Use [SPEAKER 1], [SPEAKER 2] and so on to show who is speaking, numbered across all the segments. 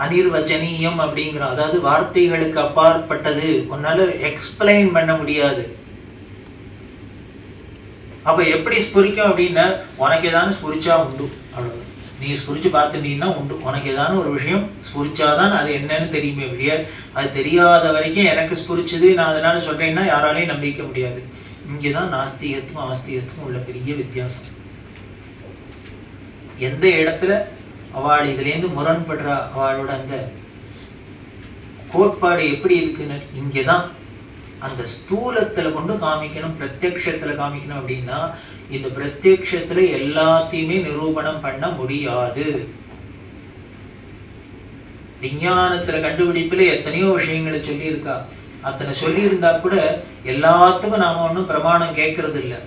[SPEAKER 1] அனிர்வச்சனீயம் அப்படிங்கிறோம். அதாவது வார்த்தைகளுக்கு அப்பாற்பட்டது, உன்னால எக்ஸ்பிளைன் பண்ண முடியாது. அப்ப எப்படி ஸ்புரிக்கும் அப்படின்னா, உனக்கு ஏதாவது ஸ்புரிச்சா உண்டு, அவ்வளவு. நீ ஸ்புரிச்சு பார்த்துட்டீங்கன்னா உண்டு. உனக்கு ஏதாவது ஒரு விஷயம் ஸ்புரிச்சாதான் அது என்னன்னு தெரியுமே வெளிய. அது தெரியாத வரைக்கும் எனக்கு ஸ்புரிச்சது நான் அதனால சொல்றேன்னா யாராலையும் நம்பிக்க முடியாது. இங்கேதான் நாஸ்திகத்துக்கும் ஆஸ்திகத்துக்கும் உள்ள பெரிய வித்தியாசம். எந்த இடத்துல அவள் இதுலேருந்து முரண்படுறா, அவளோட அந்த கோட்பாடு எப்படி இருக்குன்னு இங்கேதான் அந்த ஸ்தூலத்துல கொண்டு காமிக்கணும், பிரத்யக்ஷத்துல காமிக்கணும். அப்படின்னா இந்த பிரத்யக்ஷத்துல எல்லாத்தையுமே நிரூபணம் பண்ண முடியாது. விஞ்ஞானத்துல கண்டுபிடிப்புல எத்தனையோ விஷயங்களை சொல்லியிருக்கா. அத்தனை சொல்லியிருந்தா கூட எல்லாத்துக்கும் நாம ஒன்றும் பிரமாணம் கேட்கறது இல்லை.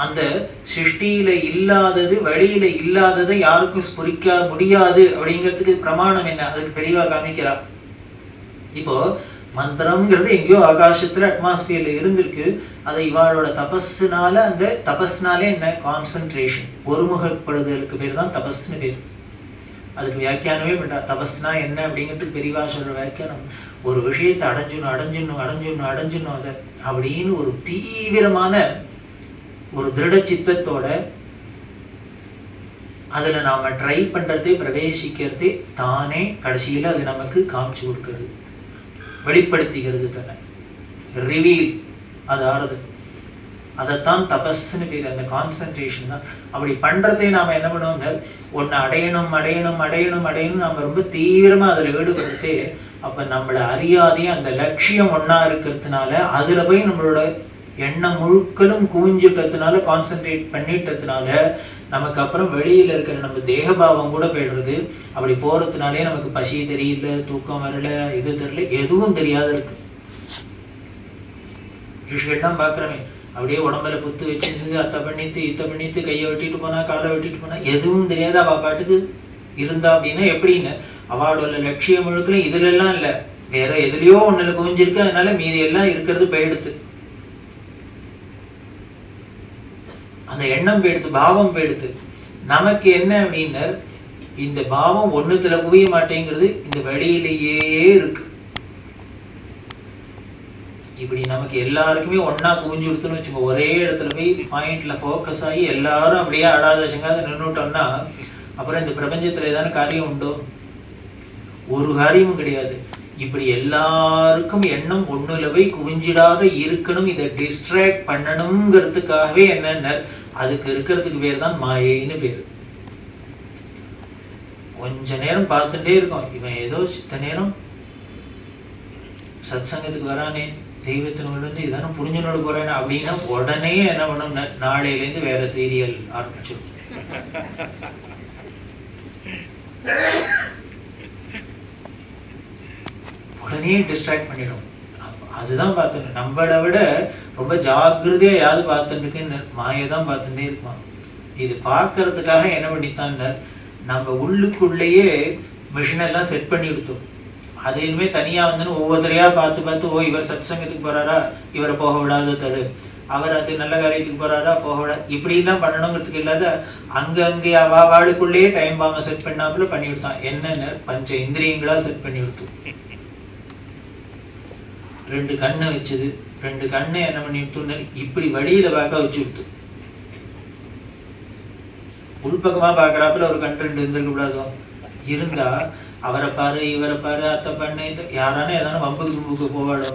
[SPEAKER 1] அந்த சிருஷ்டியில இல்லாதது, வழியில இல்லாததை யாருக்கும் ஸ்புரிக்க முடியாது அப்படிங்கிறதுக்கு பிரமாணம் என்ன? அதுக்கு பெரியவா காமிக்கிறா. இப்போ மந்திரம்ங்கிறது எங்கேயோ ஆகாசத்துல அட்மாஸ்பியர்ல இருந்திருக்கு. அதை இவாளோட தபஸ்னால, அந்த தபஸ்னாலே என்ன? கான்சன்ட்ரேஷன், ஒருமுகப்படுதலுக்கு பேர் தான் தபஸ்ன்னு பேர். அதுக்கு வியாக்கியானமே பண்றா. தபஸ்னா என்ன அப்படிங்கிறதுக்கு பெரியவா சொல்ற வியாக்கியானம், ஒரு விஷயத்தை அடைஞ்சிடணும் அதை அப்படின்னு ஒரு தீவிரமான ஒரு திருட சித்தத்தோட அதுல நாம ட்ரை பண்றதே, பிரவேசிக்கிறதே தானே கடைசியில அது நமக்கு காமிச்சு கொடுக்கிறது, வெளிப்படுத்திக்கிறது தானே, ரிவீல். அது ஆறுது. அதைத்தான் தபஸ்ன்னு பேர். அந்த கான்சன்ட்ரேஷன் தான். அப்படி பண்றதே நாம என்ன பண்ணுவோம்னா, ஒன்னு அடையணும் நாம ரொம்ப தீவிரமா அதுல ஈடுபடுத்தே. அப்ப நம்மள அறியாதே அந்த லட்சியம் ஒன்னா இருக்கிறதுனால அதுல போய் நம்மளோட எண்ணம் முழுக்கலும் குவிஞ்சிட்டதுனால, கான்சென்ட்ரேட் பண்ணிட்டதுனால நமக்கு அப்புறம் வெளியில இருக்கிற நம்ம தேகபாவம் கூட போயிடுறது. அப்படி போறதுனாலே நமக்கு பசி தெரியல, தூக்கம் வரல, இது தெரியல, எதுவும் தெரியாத இருக்கு. ரிஷிகள்லாம் பாக்குறமே, அப்படியே உடம்புல புத்து வச்சிருந்து அத்தை பண்ணித்து இத்த பண்ணித்து கையை வெட்டிட்டு போனா, காலை வெட்டிட்டு போனா, எதுவும் தெரியாத அவ பாட்டுக்கு இருந்தா. அப்படின்னா எப்படின்னு, அவளோட லட்சியம் முழுக்கல இதுல எல்லாம் இல்ல, வேற எதுலயோ ஒண்ணுல குவிஞ்சிருக்கு. அதனால மீதி எல்லாம் இருக்கிறது போயிடுத்து. அந்த எண்ணம் போயிடுத்து, பாவம் போயிடுத்து. நமக்கு என்ன அப்படின்னா, இந்த பாவம் ஒண்ணுத்துல குவிய மாட்டேங்கிறது, இந்த வழியிலேயே இருக்கு. இப்படி நமக்கு எல்லாருக்குமே ஒன்னா குவிஞ்சு கொடுத்துன்னு வச்சுக்கோ, ஒரே இடத்துல போய் பாயிண்ட்ல ஃபோக்கஸ் ஆகி எல்லாரும் அப்படியே அடாத சங்காத நின்றுட்டோம்னா, அப்புறம் இந்த பிரபஞ்சத்துல ஏதான காரியம் உண்டோ? ஒரு காரியமும் கிடையாது. இப்படி எல்லாருக்கும் எண்ணம் ஒண்ணுல போய் குவிஞ்சிடாத இருக்கணும், இதை டிஸ்ட்ராக்ட் பண்ணணுங்கிறதுக்காகவே என்னென்ன அதுக்கு இருக்கிறதுக்கு பேர் தான் மாயைன்னு பேர். கொஞ்ச நேரம் பார்த்துட்டே இருக்கோம், இவன் ஏதோ சித்த நேரம் சத் சங்கத்துக்கு வரானே, தெய்வத்தினோடு வந்து இதான புரிஞ்சனோடு போறேன் அப்படின்னா உடனே என்ன பண்ணும், நாளையிலேருந்து வேற சீரியல் ஆரம்பிச்சிடும். உடனே டிஸ்ட்ராக்ட் பண்ணிடும். அதுதான் பார்த்துட்டு, நம்மளை விட ரொம்ப ஜாக்கிரதையா யாரு பார்த்துட்டு மாயை தான் பார்த்துட்டே இருப்பான். இது பார்க்கறதுக்காக என்ன பண்ணித்தான், நம்ம உள்ளுக்குள்ளேயே மிஷின் எல்லாம் செட் பண்ணி கொடுத்தோம். அது இனிமே தனியா வந்துன்னு ஒவ்வொருத்தரையா பார்த்து ஓ இவர் சத் சங்கத்துக்கு போறாரா, இவரை போக விடாத தடு, அவர் அது நல்ல காரியத்துக்கு போறாரா, போக விடாது, இப்படி எல்லாம் பண்ணணுங்கிறதுக்கு இல்லாத அங்கே வாளுக்குள்ளேயே டைம் பாம செட் பண்ணாப்புல பண்ணி கொடுத்தான். என்னன்னு பஞ்ச இந்திரியங்களா செட் பண்ணி கொடுத்தோம். 2 கண்ணை வச்சது, 2 கண்ணை என்ன பண்ணி விட்டு இப்படி வழியில பார்க்க வச்சு விட்டு, உள்பக்கமா பாக்குறாப்புல ஒரு கண் 2 இருந்திருக்க கூடாதோ? இருந்தா அவரை பாரு, இவரை பாரு, அத்தை பண்ணு, யாரானே ஏதான வம்புக்கு தும்புக்கு போவாடோ?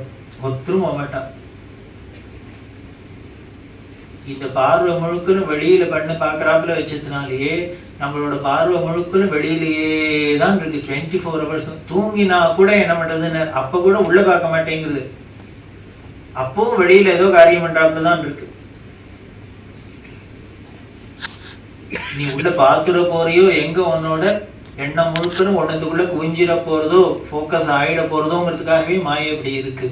[SPEAKER 1] ஒத்துரும் போக மாட்டான். இந்த பார்வை முழுக்குன்னு வெளியில பண்ணு பாக்குறாப்புல வச்சதுனாலேயே நம்மளோட பார்வை முழுக்குன்னு வெளியிலேயே தான் இருக்கு. 24 hours. தூங்கினா கூட என்ன பண்றதுன்னு அப்ப கூட உள்ள பார்க்க மாட்டேங்குது. அப்பவும் வெளியில ஏதோ காரியம் பண்றாப்புல தான் இருக்கு. நீ உள்ள பார்த்துட போறியோ, எங்க உன்னோட எண்ணம் முழுக்கணும் ஒன்னத்துக்குள்ள குவிஞ்சிட போறதோ, போக்கஸ் ஆயிட போறதோங்கிறதுக்காகவே மாயை இப்படி இருக்கு.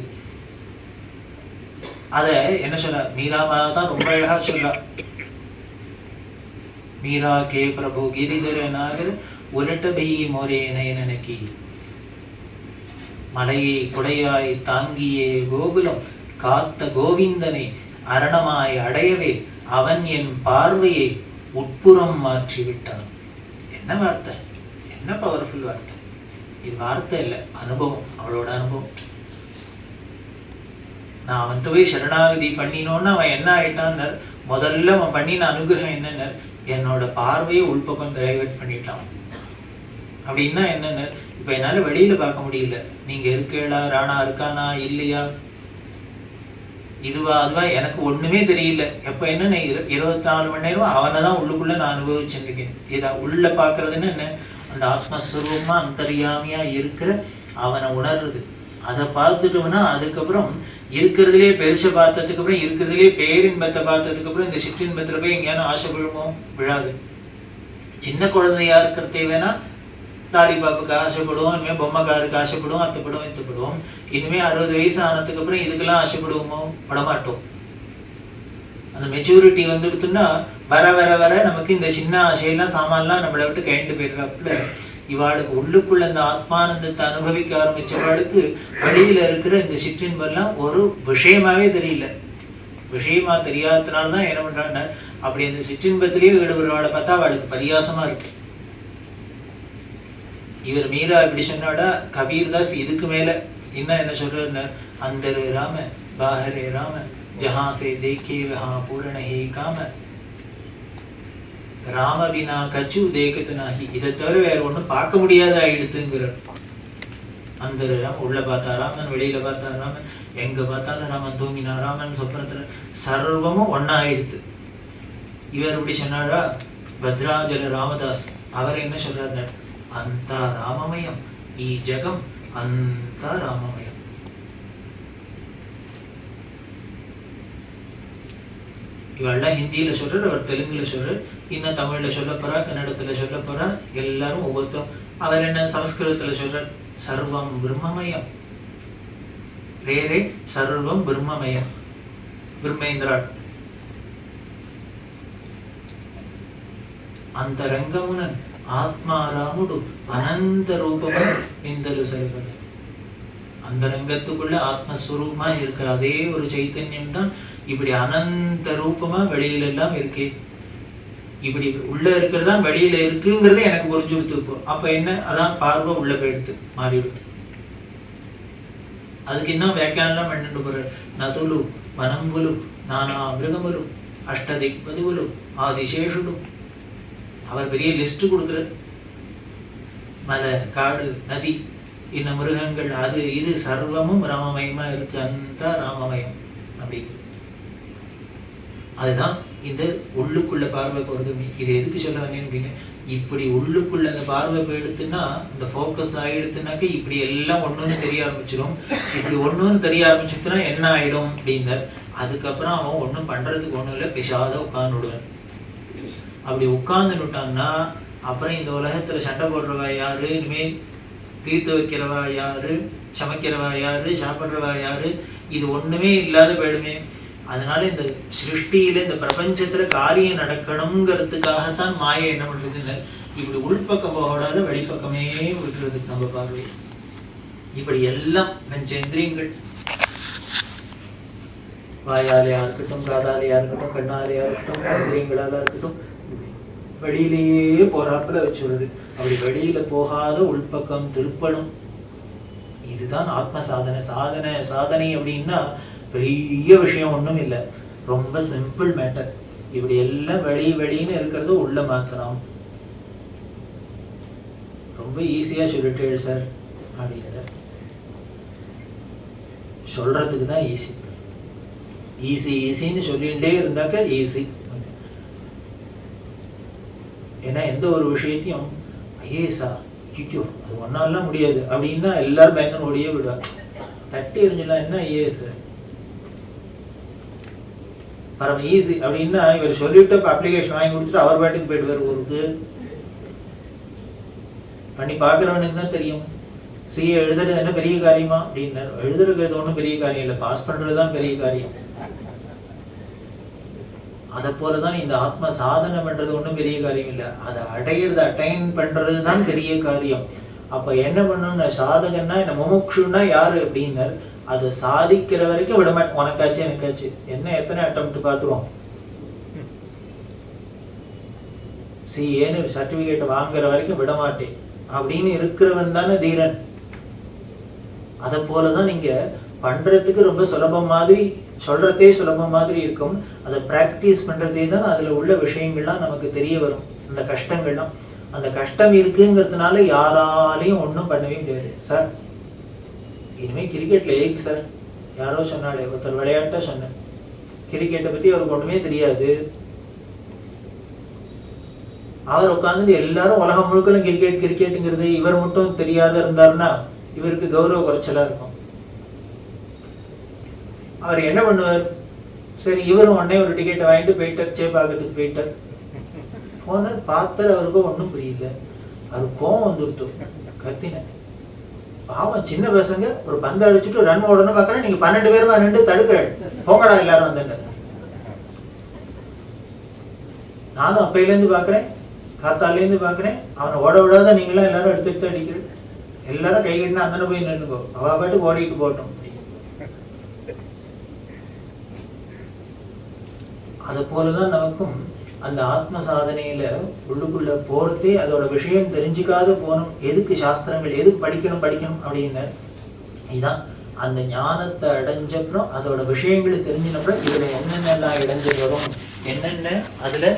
[SPEAKER 1] அத என்ன சொல்ற, மீராமா தான் ரொம்ப அழகா சொல்றா. மீரா கே பிரபு கிரிதர நாகர் உலட்ட பை மோரே நயனனக்கி, மலையை குடையாய் தாங்கியே கோகுலம் காத்த கோவிந்தனை அரணமாய் அடையவே அவன் என் பார்வையை உட்புறம் மாற்றி விட்டான். என்ன வார்த்தை, என்ன பவர்ஃபுல் வார்த்தை. இது வார்த்தை இல்லை, அனுபவம், அவளோட அனுபவம். நான் அவன்கிட்ட போய் சரணாகதி பண்ணினோன்னு அவன் என்ன ஆயிட்டான்னு, முதல்ல அவன் பண்ணின அனுகிரகம் என்னன்னு, என்னோட பார்வையை உள்பக்கம் டைவர்ட் பண்ணிட்டான். அப்படின்னா என்னன்னு, இப்போ என்னால் வெளியில் பார்க்க முடியல, நீங்கள் இருக்கேளா, ராணா இருக்கானா இல்லையா, இதுவா அதுவா எனக்கு ஒன்றுமே தெரியல. எப்போ என்னன்னு 24 மணி நேரம் அவனை தான் உள்ளுக்குள்ளே நான் அனுபவிச்சுருக்கேன். இதா உள்ளே பார்க்குறதுன்னு என்ன, அந்த ஆத்மஸ்வரூபமாக அந்தரியாமையாக இருக்கிற அவனை உணர்றது. அதை பார்த்துட்டோம்னா அதுக்கப்புறம் இருக்கிறதுலே பெருசை பார்த்ததுக்கு அப்புறம், இருக்கிறதுலே பேரின்பத்தை பார்த்ததுக்கு அப்புறம் இந்த சிற்றின்பத்தில் போய் எங்கேயானு ஆசை விழுமோ? விழாது. சின்ன குழந்தையா இருக்கிறதே வேணா லாலிபாப்புக்கு ஆசைப்படுவோம், இனிமேல் பொம்மைக்காருக்கு ஆசைப்படுவோம், அத்தைப்படுவோம், இத்தப்படுவோம். இனிமேல் 60 வயசு ஆனதுக்கு அப்புறம் இதுக்கெல்லாம் ஆசைப்படுவோமோ? படமாட்டோம். அந்த மெச்சூரிட்டி வந்துடுத்துன்னா வர வர வர நமக்கு இந்த சின்ன ஆசையெல்லாம் சாமான்லாம் நம்மளை விட்டு கைண்டு போயிடுறாப்புல, இவாளுக்கு உள்ளுக்குள்ள இந்த ஆத்மானந்தத்தை அனுபவிக்க ஆரம்பிச்சவாளுக்கு வெளியில இருக்கிற இந்த சிற்றின்பெல்லாம் ஒரு விஷயமாவே தெரியல. விஷயமா தெரியாததுனாலதான் என்ன பண்றாங்க, அப்படி அந்த சிற்றின்பத்திலேயே ஈடுபடுறவாளை பார்த்தா அவளுக்கு பரியாசமா இருக்கு. இவர் மீரா இப்படி சொன்னாடா, கபீர்தாஸ் இதுக்கு மேல இன்னும் என்ன சொல்றாரு, அந்தரே ராம பாஹரே ராம ஜஹாं से देखे वहां पूर्ण ही काम ராம வினா கச்சு தேக்கத்து நாகி. இதை தவிர வேற ஒன்றும் பார்க்க முடியாத ஆயிடுத்துங்கிறார். அந்த ராமன் உள்ள பார்த்தா ராமன், வெளியில பார்த்தா ராமன், எங்க பார்த்தாலும் ராமன், தூங்கினா ராமன், சொப்னத்துல சர்வமும் ஒன்னா ஆயிடுத்து. இவர் இப்படி சொன்னாரா, பத்ராஜல ராமதாஸ் அவர் என்ன சொல்றாரு, அந்த ராமமயம் ஈ ஜகம் அந்த ராமமயம். இவெல்லாம் ஹிந்தியில சொல்றார், அவர் தெலுங்குல சொல்றார், இன்னும் தமிழ்ல சொல்ல போறா, கன்னடத்துல சொல்ல போறா, எல்லாரும் ஒவ்வொருத்தரும். அவர் என்ன சமஸ்கிருதத்துல சொல்றார், சர்வம் பிரம்மமயம், ரே சர்வம் பிரம்மமயம், பிரம்மேந்திராட். அந்த ரங்கமுனன் ஆத்மாராமுடு அனந்த ரூபமா இந்தலு செல்வது. அந்த ரங்கத்துக்குள்ள ஆத்மஸ்வரூபமா இருக்கிற அதே ஒரு சைத்தன்யம் தான் இப்படி அனந்த ரூபமா வெளியில எல்லாம் இருக்கு. இப்படி உள்ள இருக்கிறதா வெளியில இருக்குங்கிறத எனக்கு புரிஞ்சு கொடுத்துருப்போம். அப்ப என்ன, அதான் பார்வை உள்ள போயிடுத்து, மாறிவிடுது. அதுக்கு என்ன வியாக்கியானம் பண்ணிட்டு போற, நதுலு வனம்புலு நானா மிருகமுலு அஷ்டதிக்பதுவுலு ஆதிசேஷுடு. அவர் பெரிய லிஸ்ட் கொடுக்குற, மலை, காடு, நதி, இன்ன மிருகங்கள், அது இது சர்வமும் ராமமயமா இருக்கு, அந்த ராமமயம் அப்படிங்கிறது. அதுதான் இந்த உள்ளுக்குள்ள பார்வை போறது. இது எதுக்கு சொல்ல வந்தேன் அப்படின்னு, இப்படி உள்ளுக்குள்ள அந்த பார்வை போயிடுத்துன்னா, இந்த ஃபோக்கஸ் ஆகிடுத்துனாக்க இப்படி எல்லாம் ஒன்னொன்னு தெரிய ஆரம்பிச்சிடும். இப்படி ஒன்னொன்னு தெரிய ஆரம்பிச்சுட்டுனா என்ன ஆயிடும் அப்படின்னார். அதுக்கப்புறம் அவன் ஒன்றும் பண்றதுக்கு ஒன்றும் இல்லை, பிசாத உட்கார்ந்துடுவேன். அப்படி உட்கார்ந்துட்டான்னா அப்புறம் இந்த உலகத்துல சண்டை போடுறவா யாரு, இனிமேல் தீர்த்து வைக்கிறவா யாரு, சமைக்கிறவா யாரு, சாப்பிட்றவா யாரு, இது ஒண்ணுமே இல்லாத போயிடுமே. அதனால இந்த சிருஷ்டியில இந்த பிரபஞ்சத்துல காரியம் நடக்கணுங்கிறதுக்காகத்தான் மாயை என்ன பண்றதுன்னு, இப்படி உள்பக்கம் போகாத வெளிப்பக்கமே விட்டுறது நம்ம பார்வை. இப்படி எல்லாம் பஞ்சேந்திரியங்கள், வாயாலையா இருக்கட்டும், காதாலையா இருக்கட்டும், கண்ணாலையா இருக்கட்டும், இந்திரியங்களால இருக்கட்டும், வெளியிலேயே போறாப்புல வச்சுடுறது. அப்படி வெளியில போகாத உள்பக்கம் திருப்பணும். இதுதான் ஆத்ம சாதனை. சாதனை அப்படின்னா பெரிய விஷயம் ஒன்றும் இல்லை, ரொம்ப சிம்பிள் மேட்டர். இப்படி எல்லாம் வெளின்னு இருக்கிறது உள்ள மாத்தணும். ரொம்ப ஈஸியா சொல்லிட்டேன் சார் அப்படிங்கிற சொல்றதுக்கு தான் ஈஸின்னு சொல்லிகிட்டே இருந்தாக்க ஈஸி. ஏன்னா எந்த ஒரு விஷயத்தையும் ஐஏஎஸ்ஸா கிக்கோ அது ஒன்னாலாம் முடியாது அப்படின்னா எல்லாரும் பயங்கர ஓடியே விடுவாங்க. தட்டி எறிஞ்சலாம், என்ன ஐஏஎஸ் பரம ஈஸி அப்படின்னா இவர் சொல்லிட்டு இப்போ அப்ளிகேஷன் வாங்கி கொடுத்துட்டு அவர் பாட்டுக்கு போயிடுவார் ஊருக்கு. பண்ணி பார்க்குறவனுக்கு தான் தெரியும். சிஏ எழுதுறது என்ன பெரிய காரியமா அப்படின்னு. எழுதுறது ஒன்றும் பெரிய காரியம் இல்லை, பாஸ் பண்ணுறது தான் பெரிய காரியம். அதை போலதான் இந்த ஆத்ம சாதனை பண்றது ஒன்றும் பெரிய காரியம் இல்லை, அதை அடையிறது அட்டைன் பண்றது தான் பெரிய காரியம். அப்ப என்ன பண்ணணும்னா, சாதகன்னா என்ன, முமுக்ஷுன்னா யாரு அப்படின்னார், அதை சாதிக்கிற வரைக்கும் விடமாட்டேன். உனக்காச்சு எனக்காச்சு என்ன எத்தனை அட்டம்ப்ட் பார்த்துருவோம். சிஏன்னு சர்டிபிகேட் வாங்குற வரைக்கும் விட மாட்டேன் அப்படின்னு இருக்கிறவன் தானே தீரன். அதை போலதான் நீங்க பண்றதுக்கு ரொம்ப சுலபம் மாதிரி சொல்றதே சுலபம் மாதிரி இருக்கும், அதை பிராக்டிஸ் பண்றதே தான் அதுல உள்ள விஷயங்கள்லாம் நமக்கு தெரிய வரும். அந்த கஷ்டங்கள்லாம், அந்த கஷ்டம் இருக்குங்கிறதுனால யாராலையும் ஒன்றும் பண்ணவே முடியாது. சார் இனிமேல் கிரிக்கெட்ல ஏக்கு சார் யாரோ சொன்னாலே, ஒருத்தர் விளையாட்டா சொன்னேன், கிரிக்கெட்டை பத்தி அவருக்கு ஒண்ணுமே தெரியாது. அவர் உட்காந்து எல்லாரும் உலகம் முழுக்க கிரிக்கெட் கிரிக்கெட்டுங்கிறது இவர் மட்டும் தெரியாத இருந்தாருன்னா இவருக்கு கௌரவ குறைச்சலா இருக்கும். அவர் என்ன பண்ணுவார், சரி இவரும் உடனே ஒரு டிக்கெட்டை வாங்கிட்டு போயிட்டார், சேப்பாக்கத்துக்கு போயிட்டார். போனார், பார்த்தார், அவருக்கும் ஒன்றும் புரியல. அவர் கோவம் வந்துடுத்து, கத்தின. பாவம் சின்ன பசங்க ஒரு பந்து அடிச்சுட்டு ரன் ஓடணும் பார்க்கறேன், நீங்க 12 பேருமா நின்று தடுக்கிறேன், போங்கடா எல்லாரும் வந்து. நானும் அப்பையிலேருந்து பார்க்குறேன், காத்தாலேருந்து பார்க்குறேன், அவனை ஓட விடாத நீங்களாம் எல்லாரும் எடுத்து அடிக்கிறேன். எல்லாரும் கை கட்டினா அந்தன போய் நின்றுக்கோ, அவ பாட்டுக்கு ஓடிட்டு போட்டோம். அது போலதான் நமக்கும் அந்த ஆத்ம சாதனையில உள்ளுக்குள்ள போறதே அதோட விஷயம் தெரிஞ்சுக்காத போகணும். எதுக்கு சாஸ்திரங்கள், எதுக்கு படிக்கணும் அப்படின்னு இதுதான். அந்த ஞானத்தை அடைஞ்சப்புறம் அதோட விஷயங்களை தெரிஞ்சினப்புறம் இதுல என்னென்னலாம் இடைஞ்சல் வரும், என்னென்ன அதுல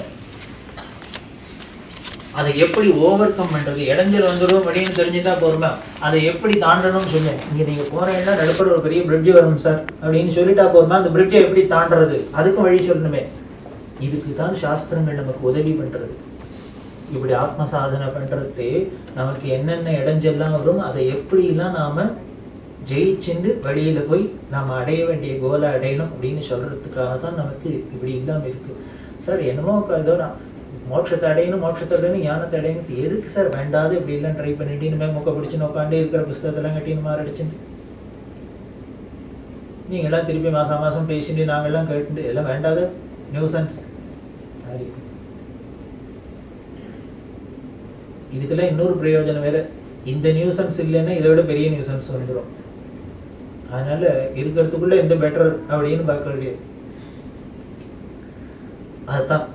[SPEAKER 1] அதை எப்படி ஓவர் கம் பண்றது, இடைஞ்சல் வந்துடும் அப்படின்னு தெரிஞ்சுட்டா போருமா, அதை எப்படி தாண்டணும்னு சொல்லுவேன். இங்க நீங்க போறீங்கன்னா நடுப்புற ஒரு பெரிய பிரிட்ஜ் வரும் சார் அப்படின்னு சொல்லிட்டா போருமா, அந்த பிரிட்ஜை எப்படி தாண்டறது அதுக்கும் வழி சொல்லணுமே. இதுக்கு தான் சாஸ்திரங்கள் நமக்கு உதவி பண்றது. இப்படி ஆத்ம சாதனை பண்றதே நமக்கு என்னென்ன இடைஞ்செல்லாம் வரும், அதை எப்படிலாம் நாம ஜெயிச்சுண்டு வழியில போய் நாம அடைய வேண்டிய கோலை அடையணும் அப்படின்னு சொல்றதுக்காக தான் நமக்கு இப்படி இல்லாம இருக்கு. சார் என்னமோ ஏதோ மோட்சத்தை அடையணும், மோட்சத்தை அடையணும், ஞானத்தை அடையணும், எதுக்கு சார் வேண்டாது இப்படி எல்லாம் ட்ரை பண்ணிட்டு இனிமேல் மூக்க பிடிச்சு நோக்காண்டே இருக்கிற புஸ்தகத்தெல்லாம் கட்டின்னு மாறடிச்சுட்டு நீங்கள்லாம் திருப்பி மாசம் மாசம் பேசிட்டு நாங்கள்லாம் கேட்டு எல்லாம் வேண்டாத நியூசன்ஸ். இதுக்கெல்லாம் இன்னொரு பிரயோஜனம் வேற, இந்த நியூசன்ஸ் இல்லைன்னா இதை விட பெரிய நியூசன்ஸ் வந்துடும். அதனால இருக்கிறதுக்குள்ள எந்த பெட்டர் அப்படின்னு பார்க்க வேண்டியது. அதுதான்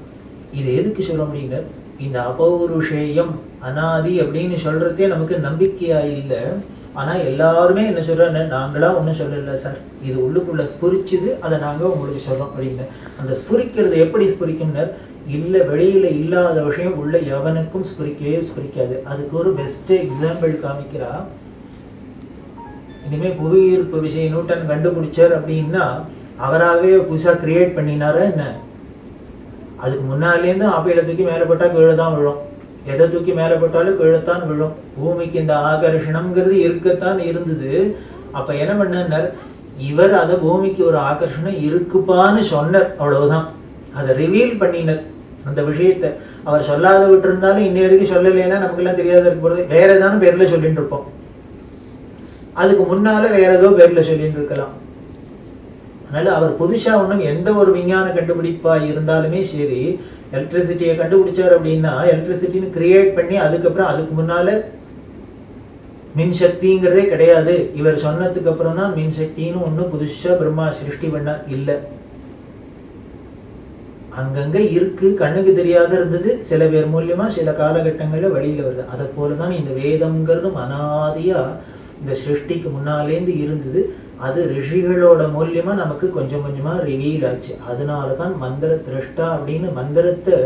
[SPEAKER 1] இது எதுக்கு சொல்ல முடியுங்க, இந்த அபௌருஷேயம் அனாதி அப்படின்னு சொல்றதே நமக்கு நம்பிக்கையா இல்லை. ஆனா எல்லாருமே என்ன சொல்றாங்க, நாங்களா ஒன்றும் சொல்லல சார், இது உள்ளுக்குள்ள ஸ்புரிச்சுது, அதை நாங்க உங்களுக்கு சொல்றோம் அப்படின்னு. அந்த ஸ்புரிக்கிறது எப்படி ஸ்புரிக்கும்னர், இல்லை வெளியில இல்லாத விஷயம் உள்ள எவனுக்கும் ஸ்புரிக்கவே ஸ்புரிக்காது. அதுக்கு ஒரு பெஸ்ட் எக்ஸாம்பிள் காமிக்கிறா. இனிமே புவி ஈர்ப்பு விசையை நியூட்டன் கண்டுபிடிச்சார் அப்படின்னா அவராகவே புதுசா கிரியேட் பண்ணினாரா என்ன? அதுக்கு முன்னாலேருந்து ஆப்பையில தூக்கி மேலே போட்டா கீழே தான் விழும், எதை தூக்கி மேலே போட்டாலும் கீழத்தான் விழும். பூமிக்கு இந்த ஆகர்ஷணம்ங்கிறது இருக்கத்தான் இருந்தது. அப்ப என்ன பண்ணார், இவர் அதை பூமிக்கு ஒரு ஆகர்ஷணம் இருக்குப்பான்னு சொன்னார், அவ்வளவுதான். அதை ரிவீல் பண்ணினார் அந்த விஷயத்த. அவர் சொல்லாத விட்டு இருந்தாலும் இன்னி வரைக்கும் சொல்லலைன்னா நமக்கெல்லாம் தெரியாத இருக்க போறது, வேற ஏதாவது பேர்ல சொல்லிட்டு இருப்போம். அதுக்கு முன்னால வேற ஏதோ பேர்ல சொல்லிட்டு இருக்கலாம். அதனால அவர் புதுசா ஒன்றும் எந்த ஒரு விஞ்ஞான கண்டுபிடிப்பா இருந்தாலுமே சரி, எலக்ட்ரிசிட்டியை கண்டுபிடிச்சார் அப்படின்னா எலக்ட்ரிசிட்டின்னு கிரியேட் பண்ணி அதுக்கப்புறம் அதுக்கு முன்னால மின்சக்திங்கிறதே கிடையாது. இவர் சொன்னதுக்கு அப்புறம் தான் மின்சக்தின்னு ஒண்ணு புதுசா பிரம்மா சிருஷ்டி பண்ண இல்லை. அங்கங்க இருக்கு, கண்ணுக்கு தெரியாத இருந்தது, சில பேர் மூலியமா சில காலகட்டங்கள்ல வெளியில வருது. அதை போலதான் இந்த வேதம்ங்கிறதும் அனாதியா இந்த சிருஷ்டிக்கு முன்னாலேந்து இருந்தது. அது ரிஷிகளோட மூலியமா நமக்கு கொஞ்சம் கொஞ்சமா ரிவீல் ஆச்சு. அதனாலதான் மந்திர திரஷ்டா அப்படின்னு மந்திரத்தை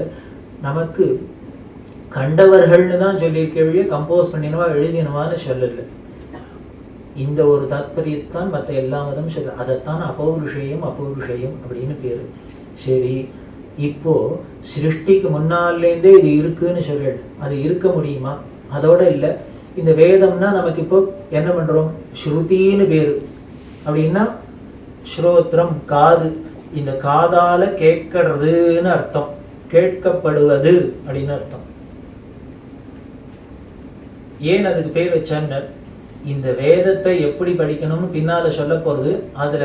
[SPEAKER 1] நமக்கு கண்டவர்கள்னு தான் சொல்லியிருக்கவே, கம்போஸ் பண்ணினவா எழுதினவான்னு சொல்லல. இந்த ஒரு தாத்பரியத்தான் மற்ற எல்லா மதமும் சொல்ல. அதைத்தான் அபௌருஷேயம் அப்படின்னு பேரு. சரி, இப்போ சிருஷ்டிக்கு முன்னாலேருந்தே இது இருக்குன்னு சொல்ல, அது இருக்க முடியுமா? அதோட இல்லை, இந்த வேதம்னா நமக்கு இப்போ என்ன பண்றோம், ஸ்ருதின்னு பேரு. அப்படின்னா ஸ்ரோத்ரம் காது, இந்த காதால கேட்கறதுன்னு அர்த்தம், கேட்கப்படுவது அப்படின்னு அர்த்தம். ஏன் அதுக்கு பேர் வச்சான்னு, இந்த வேதத்தை எப்படி படிக்கணும்னு பின்னால சொல்ல போறது. அதுல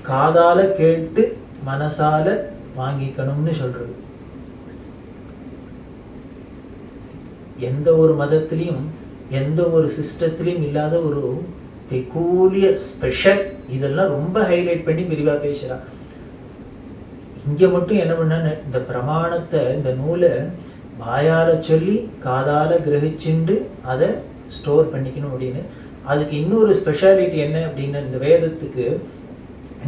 [SPEAKER 1] காதால கேட்டு மனசால வாங்கிக்கணும்னு சொல்றது. எந்த ஒரு மதத்திலையும் எந்த ஒரு சிஸ்டத்திலையும் இல்லாத ஒரு பெக்கூலியர் ஸ்பெஷல், இதெல்லாம் ரொம்ப ஹைலைட் பண்ணி விரிவா பேசுறா. இங்கே மட்டும் என்ன பண்ண, இந்த பிரமாணத்தை, இந்த நூலை வாயால் சொல்லி காதால் கிரகிச்சுண்டு அதை ஸ்டோர் பண்ணிக்கணும் அப்படின்னு. அதுக்கு இன்னொரு ஸ்பெஷாலிட்டி என்ன அப்படின்னா, இந்த வேதத்துக்கு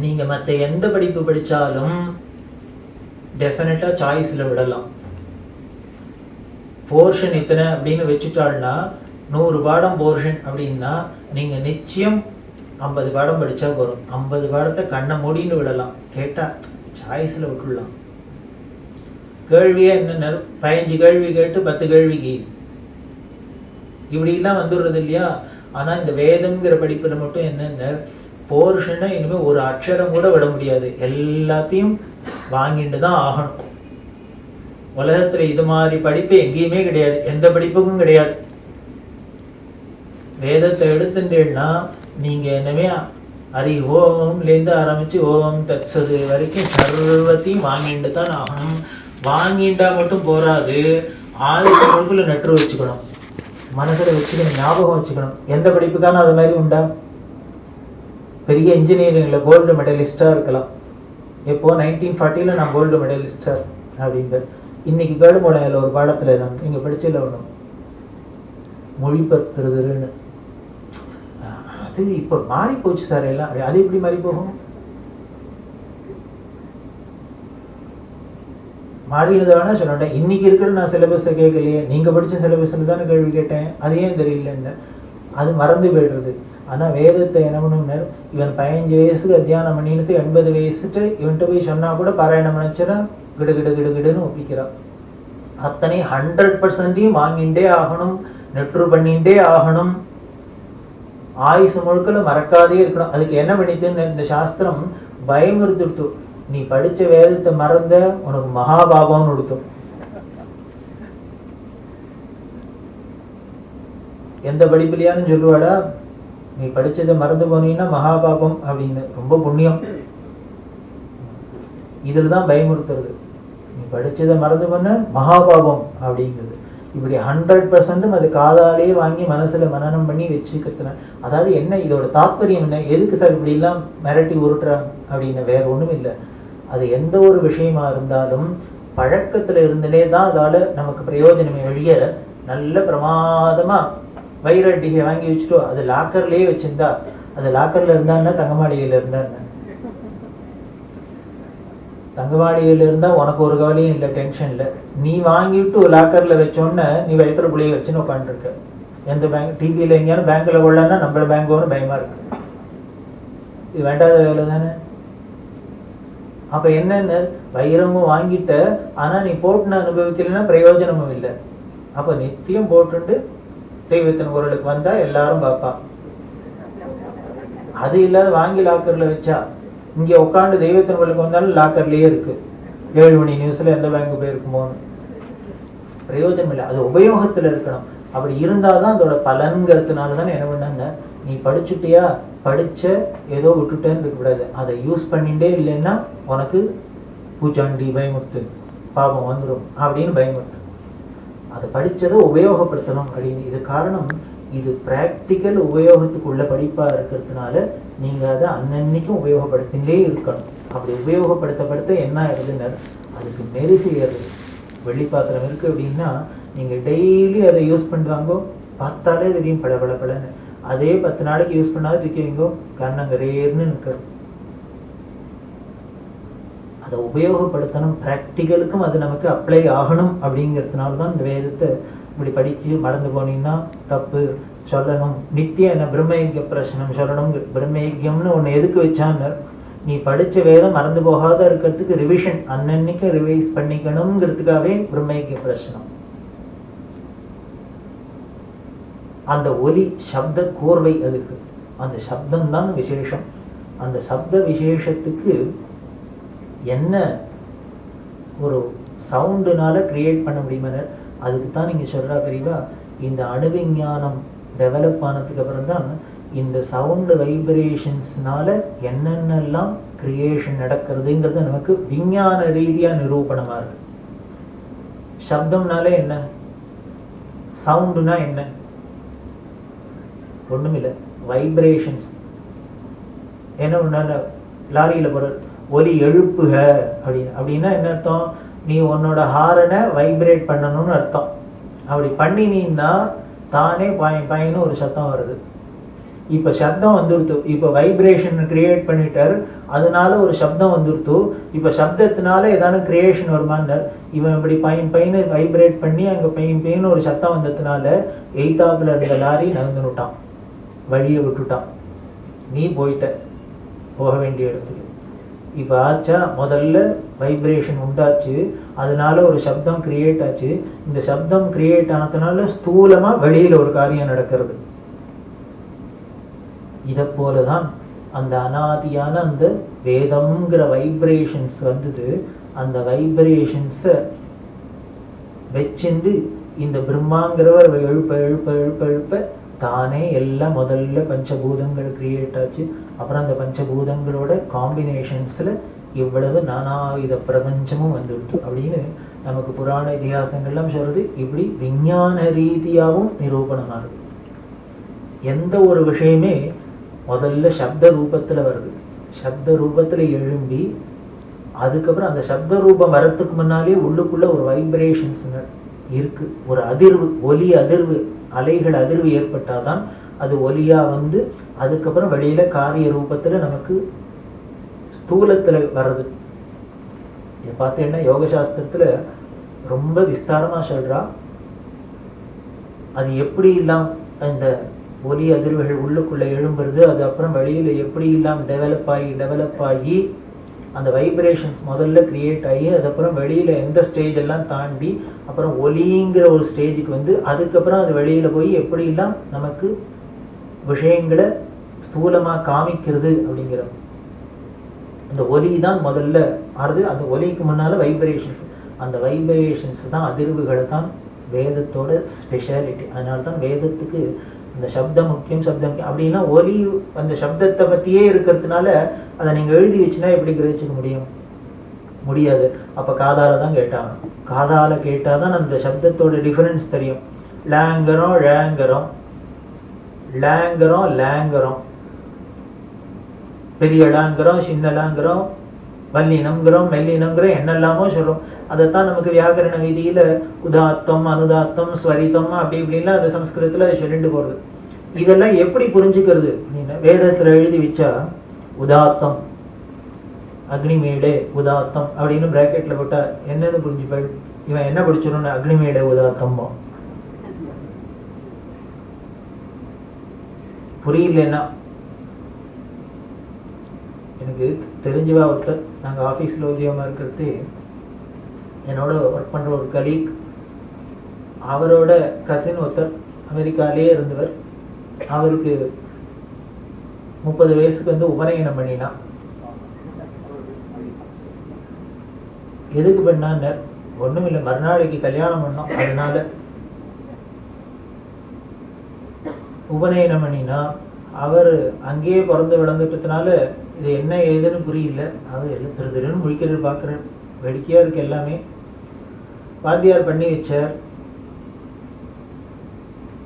[SPEAKER 1] நீங்கள் மற்ற எந்த படிப்பு படித்தாலும் டெஃபினட்டாக சாய்ஸில் விடலாம். போர்ஷன் இத்தனை அப்படின்னு வச்சுட்டாள்னா 100 பாடம் போர்ஷன் அப்படின்னா நீங்கள் நிச்சயம் 50 பாடம் படித்தா போதும். 50 பாடத்தை கண்ணை மூடின்னு விடலாம். கேட்டால் சாய்ஸில் விட்டுடலாம். கேள்வியே என்ன, 15 கேள்வி கேட்டு 10 கேள்விக்கு இப்படிலாம் வந்துடுறது இல்லையா. ஆனால் இந்த வேதம்ங்கிற படிப்பில் மட்டும் என்னென்ன போர்ஷனை இனிமேல் ஒரு அக்ஷரம் கூட விட முடியாது. எல்லாத்தையும் வாங்கிட்டு தான் ஆகணும். உலகத்தில் இது மாதிரி படிப்பு எங்கேயுமே கிடையாது, எந்த படிப்புக்கும் கிடையாது. வேதத்தை எடுத்துட்டேன்னா நீங்கள் என்னமே ஹரி ஓம்லேருந்து ஆரம்பித்து ஓம் தத்சது வரைக்கும் சர்வத்தையும் வாங்கிட்டு தான் ஆகணும். வாங்கிண்டா மட்டும் போராது, ஆயுச முழுக்குள்ள நெற்று வச்சுக்கணும், மனசில் வச்சுக்கணும், ஞாபகம் வச்சுக்கணும். எந்த படிப்புக்கான அது மாதிரி உண்டா? பெரிய இன்ஜினியரிங்கில் கோல்டு மெடலிஸ்டாக இருக்கலாம். எப்போது 1940 நான் கோல்டு மெடலிஸ்டாக அப்படின்ட்டு. இன்றைக்கி கேடுமோடையில் ஒரு பாடத்தில் தான் நீங்கள் படிச்சதில் ஒன்றும் மொழிபெயர்த்துறதுன்னு, அது இப்போ மாறி போச்சு சார் எல்லாம். அது எப்படி மாறி போகும்? மாறினது வேணா சொன்னேன். இன்னைக்கு இருக்கிற நான் சிலபஸை கேட்கலையே, நீங்கள் படித்த சிலபஸில் தானே கேள்வி கேட்டேன், அது ஏன் தெரியலன்னு. அது மறந்து போய்டுறது. ஆனால் வேதத்தை என்ன பண்ணுன்னு, இவன் 15 வயசுக்கு அத்தியானம் பண்ணினது 80 வயசுட்டு இவன்கிட்ட போய் சொன்னால் கூட பாராயணம் நினச்சா கிடு கிடு கிடு கிடுன்னு ஒப்பிக்கிறான். அத்தனை 100% வாங்கிண்டே ஆகணும், நெற்று பண்ணிகிட்டே ஆகணும், ஆயுசு முழுக்கல மறக்காதே இருக்கணும். அதுக்கு என்ன பண்ணித்துன்னு இந்த சாஸ்திரம் பயமுறுத்துடுத்து. நீ படித்த வேதத்தை மறந்த உனக்கு மகாபாபம்னு கொடுத்தோம். எந்த படிப்புலையான்னு சொல்லுவாடா, நீ படித்ததை மறந்து போனீங்கன்னா மகாபாபம் அப்படின்னு. ரொம்ப புண்ணியம். இதில் தான் பயமுறுத்துறது. நீ படித்ததை மறந்து பண்ண மகாபாபம் அப்படிங்கிறது. இப்படி 100% அது காதாலேயே வாங்கி மனசில் மனனம் பண்ணி வச்சுக்கிறதுன. அதாவது என்ன இதோட தாத்பரியம் என்ன, எதுக்கு சார் இப்படிலாம் மிரட்டி உருட்டுறாங்க அப்படின்னு வேற ஒன்றும் இல்லை. அது எந்த ஒரு விஷயமா இருந்தாலும் பழக்கத்தில் இருந்தே தான் அதால் நமக்கு பிரயோஜனமே வழிய, நல்ல பிரமாதமாக வைரட்டிகை வாங்கி வச்சுட்டோ அது லாக்கர்லேயே வச்சுருந்தா, அது லாக்கரில் இருந்தான்னா தங்கமாளிகையில் இருந்தான்னு. தங்கமாளிகையில் இருந்தால் உனக்கு ஒரு கவலையும் இல்லை, டென்ஷன் இல்லை. நீ வாங்கிவிட்டு லாக்கரில் வச்சோன்னே நீ வயிற்றுல புளிய வச்சுன்னு உட்காந்துருக்க. எந்த பேங்க் டிவியில் எங்கேயாலும் பேங்க்கில் கொள்ளன்னா நம்மள பேங்க் ஒன்று பயமாக இருக்கு. இது வேண்டாத வேலை தானே. அப்போ என்னென்ன, வைரமும் வாங்கிட்ட ஆனால் நீ போட்டுன்னு அனுபவிக்கலைன்னா பிரயோஜனமும் இல்லை. அப்போ நித்தியம் போட்டுட்டு தெய்வத்தின் குரலுக்கு வந்தால் எல்லாரும் பார்ப்பா. அது இல்லாத வாங்கி லாக்கரில் வச்சா இங்கே உட்காந்து தெய்வத்தின் குரலுக்கு வந்தாலும் லாக்கர்லேயே இருக்குது. 7 மணி நியூஸில் எந்த பேங்க்கு போயிருக்குமோன்னு. பிரயோஜனம் இல்லை. அது உபயோகத்தில் இருக்கணும். அப்படி இருந்தால் தான் அதோட பலன்கிறதுனால தானே என்ன பண்ணாங்க, நீ படிச்சுட்டியா, படித்த ஏதோ விட்டுட்டேன்னு இருக்கக்கூடாது. அதை யூஸ் பண்ணிகிட்டே இல்லைன்னா உனக்கு பூச்சாண்டி பயமுறுத்து, பாபம் வந்துடும் அப்படின்னு பயமுறுத்து. அதை படித்ததை உபயோகப்படுத்தணும் அப்படின்னு. இது காரணம், இது ப்ராக்டிக்கல் உபயோகத்துக்குள்ள படிப்பாக இருக்கிறதுனால நீங்கள் அதை அன்னன்னைக்கும் உபயோகப்படுத்திகிட்டே இருக்கணும். அப்படி உபயோகப்படுத்தப்படுத்த என்ன ஆகுதுன்னு, அதுக்கு மெருகு ஏறுது. வெள்ளி பாத்திரம் இருக்குது அப்படின்னா நீங்கள் டெய்லி அதை யூஸ் பண்ணுவாங்கோ, பார்த்தாலே தெரியும் பல பல பலன்னு. அதே 10 நாளைக்கு யூஸ் பண்ணாலும் திக்குவீங்கோ, கண்ணங்கரேர்னு நிற்கிறது. அதை உபயோகப்படுத்தணும். ப்ராக்டிக்கலுக்கும் அது நமக்கு அப்ளை ஆகணும். அப்படிங்கிறதுனால தான் இந்த வேதத்தை இப்படி படித்து மறந்து போனீங்கன்னா தப்பு. சொல்லணும் நித்தியம் என்ன பிரம்மயஜ்ய பிரச்சனம் சொல்லணும். பிரம்மயஜ்யம்னு ஒன்று எதுக்கு வச்சான்னு, நீ படித்த வேதம் மறந்து போகாத இருக்கிறதுக்கு ரிவிஷன் அன்னன்னைக்கு ரிவைஸ் பண்ணிக்கணுங்கிறதுக்காகவே பிரம்மயஜ்ய பிரச்சனம். அந்த ஒலி சப்த கோர்வை அதுக்கு, அந்த சப்தம்தான் விசேஷம். அந்த சப்த விசேஷத்துக்கு என்ன ஒரு சவுண்டுனால கிரியேட் பண்ண முடியுமா, அதுக்கு தான் நீங்கள் சொல்கிறா பெரியவா. இந்த அணுவிஞ்ஞானம் டெவலப் ஆனதுக்கு அப்புறம் தான் இந்த சவுண்டு வைப்ரேஷன்ஸ்னால என்னென்னலாம் கிரியேஷன் நடக்கிறதுங்கிறது நமக்கு விஞ்ஞான ரீதியாக நிரூபணமாக இருக்குது. சப்தம்னால என்ன, சவுண்டுனா என்ன, ஒன்றும் இல்லை, வைப்ரேஷன்ஸ். என்ன ஒன்றால் லாரியில் போகிற ஒலி எழுப்புக அப்படின்னா என்ன அர்த்தம்? நீ உன்னோட ஹாரனை வைப்ரேட் பண்ணணும்னு அர்த்தம். அப்படி பண்ணினீன்னா தானே பாயின்னு ஒரு சத்தம் வருது. இப்போ சப்தம் வந்துடுத்து. இப்போ வைப்ரேஷன் கிரியேட் பண்ணிட்டார், அதனால ஒரு சப்தம் வந்துடுத்து. இப்போ சப்தத்தினால ஏதாவது கிரியேஷன் வருமானார். இவன் இப்படி பையன்னு வைப்ரேட் பண்ணி அங்கே பெயின்னு ஒரு சத்தம் வந்ததுனால எய்தாப்புல இருந்த லாரி நகர்ந்துட்டான், வழியை விட்டுட்டான். நீ போயிட்ட போக வேண்டிய இடத்துக்கு. இப்போ ஆச்சா, முதல்ல வைப்ரேஷன் உண்டாச்சு, அதனால ஒரு சப்தம் கிரியேட் ஆச்சு. இந்த சப்தம் கிரியேட் ஆனதுனால ஸ்தூலமாக வெளியில் ஒரு காரியம் நடக்கிறது. இதை போலதான் அந்த அனாதியான அந்த வேதம்ங்கிற வைப்ரேஷன்ஸ் வந்தது. அந்த வைப்ரேஷன்ஸை வச்சுண்டு இந்த பிரம்மாங்கிறவர் எழுப்ப எழுப்ப எழுப்ப எழுப்ப தானே எல்லாம் முதல்ல பஞ்சபூதங்கள் கிரியேட் ஆச்சு. அப்புறம் அந்த பஞ்சபூதங்களோட காம்பினேஷன்ஸில் இவ்வளவு நானாவித பிரபஞ்சமும் வந்துவிட்டு அப்படின்னு நமக்கு புராண இதிகாசங்கள்லாம் சொல்றது. இப்படி விஞ்ஞான ரீதியாகவும் நிரூபணமாகுது. எந்த ஒரு விஷயமே முதல்ல சப்த ரூபத்தில் வருது, சப்த ரூபத்தில் எழும்பி அதுக்கப்புறம் அந்த சப்த ரூபம் வரத்துக்கு முன்னாலே உள்ளுக்குள்ள ஒரு வைப்ரேஷன்ஸ் இருக்கு, ஒரு அதிர்வு, ஒலி அதிர்வு, அலைகள் அதிர்வு ஏற்பட்டாதான் அது ஒலியா வந்து அதுக்கப்புறம் வெளியில காரிய ரூபத்தில் நமக்கு ஸ்தூலத்தில் வர்றது. இதை பார்த்தீங்கன்னா யோக சாஸ்திரத்தில் ரொம்ப விஸ்தாரமாக சொல்றா. அது எப்படி இல்லாம் அந்த ஒலி அதிர்வுகள் உள்ளுக்குள்ளே எழும்புறது, அது அப்புறம் வெளியில் எப்படி இல்லாமல் டெவலப் ஆகி அந்த வைப்ரேஷன்ஸ் முதல்ல கிரியேட் ஆகி அதுக்கப்புறம் வெளியில் எந்த ஸ்டேஜ் எல்லாம் தாண்டி அப்புறம் ஒலிங்கிற ஒரு ஸ்டேஜுக்கு வந்து அதுக்கப்புறம் அது வெளியில் போய் எப்படி எல்லாம் நமக்கு விஷயங்களை ஸ்தூலமாக காமிக்கிறது அப்படிங்கிற அந்த ஒலி தான் முதல்ல ஆறுது. அந்த ஒலிக்கு முன்னால் வைப்ரேஷன்ஸ், அந்த வைப்ரேஷன்ஸ் தான் அதிர்வுகளை தான் வேதத்தோட ஸ்பெஷாலிட்டி. அதனால தான் வேதத்துக்கு அந்த சப்தம் முக்கியம், சப்தம் அப்படின்னா ஒலி அந்த சப்தத்தை பற்றியே இருக்கிறதுனால அதை நீங்கள் எழுதி வச்சுன்னா எப்படி கிரகிச்சிக்க முடியாது. அப்போ காதால தான் கேட்டாங்க. காதால கேட்டால் தான் அந்த சப்தத்தோட டிஃபரன்ஸ் தெரியும். லேங்கரம் ழேங்கரம், லேங்கரம் லேங்கரம், பெரிய லாங்கிறோம், சின்ன லாங்கிறோம், வல்லினம்ங்கிறோம், மெல்லினம்ங்கிறோம், என்னெல்லாமோ சொல்கிறோம். அதைத்தான் நமக்கு வியாக்கரண விதியில் உதாத்தம் அனுதாத்தம் ஸ்வரிதம் அப்படி இப்படின்லாம் அந்த சம்ஸ்கிருதத்தில் சொல்லிட்டு போகிறது. இதெல்லாம் எப்படி புரிஞ்சுக்கிறது அப்படின்னா வேதத்தில் எழுதி வச்சா உதாத்தம் அக்னிமேடே உதாத்தம் அப்படின்னு பிராக்கெட்டில் போட்டால் என்னன்னு புரிஞ்சுப்பாள். இவன் என்ன படிச்சிடணும்னு அக்னிமேடே உதாத்தம்போ புரியலன்னா. எனக்கு தெரிஞ்சவா ஒருத்தர், நாங்கள் ஆஃபீஸில் உத்தியோகமாக இருக்கிறது, என்னோட ஒர்க் பண்ணுற ஒரு கலீக், அவரோட கசின் ஒருத்தர் அமெரிக்காலே இருந்தவர். அவருக்கு 30 வயசுக்கு வந்து உபநயனம் பண்ணினான். எதுக்கு பண்ணான்னு ஒன்றும் இல்லை, மறுநாளைக்கு கல்யாணம் பண்ணோம், அதனால உபநயனம் பண்ணினா. அவர் அங்கேயே பிறந்து விளந்துட்டதுனால இது என்ன ஏதுன்னு புரியல. அவர் எல்லாம் திருன்னு முழிக்கிறது பார்க்குறார், வேடிக்கையாக இருக்கு எல்லாமே. வாத்தியார் பண்ணி வச்சார்.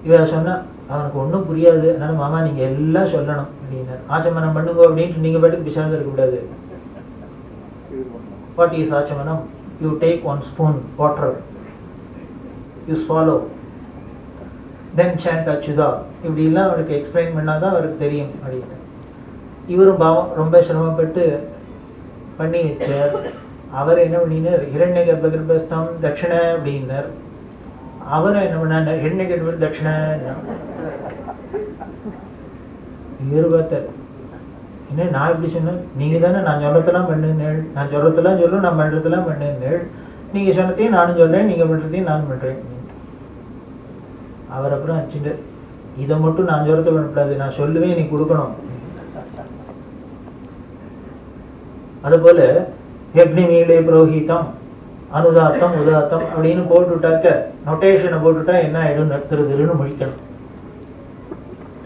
[SPEAKER 1] இவ சொன்னா அவனுக்கு ஒன்றும் புரியாது, அதனால மாமா நீங்கள் எல்லாம் சொல்லணும் அப்படின்னார். ஆச்சமனம் பண்ணுங்க அப்படின்ட்டு நீங்கள் பாட்டுக்கு பிசாத இருக்கக்கூடாது. What is achamanam? You take 1 spoon water, you swallow, then chant Achyuta, இப்படிலாம் அவருக்கு எக்ஸ்பிளைன் பண்ணாதான் அவருக்கு தெரியும் அப்படின்னு. இவரும் பாவம் ரொம்ப சிரமப்பட்டு பண்ணி வச்சார். அவர் என்ன பண்ணினார், ஹிரண்ய கர்ப்பஸ்தம் தட்சிணை அப்படின்னார். அவரும் என்ன பண்ணார், ஹிரண்ய கர்ப்ப தட்சிணை. இவர் பார்த்தார், என்ன நான் இப்படி சொன்னேன், நீங்கள் தானே நான் சொல்லத்தெல்லாம் பண்ணுனேள், நான் சொல்றதெல்லாம் சொல்லும், நான் பண்ணுறதெல்லாம் பண்ணுனேள், நீங்கள் சொன்னதையும் நானும் சொல்கிறேன், நீங்கள் பண்ணுறதையும் நான் பண்ணுறேன். அவர் அப்புறம் வச்சுட்டு, இதை மட்டும் நான் சொல்றத பண்ணக்கூடாது, நான் சொல்லுவேன், நீ கொடுக்கணும். அதுபோல யக்னிமீலே புரோஹிதம் அனுதாத்தம் உதாத்தம் அப்படின்னு போட்டுவிட்டாக்க, நொட்டேஷனை போட்டுவிட்டா என்ன ஆயிடும், திருன்னு முழிக்கணும்,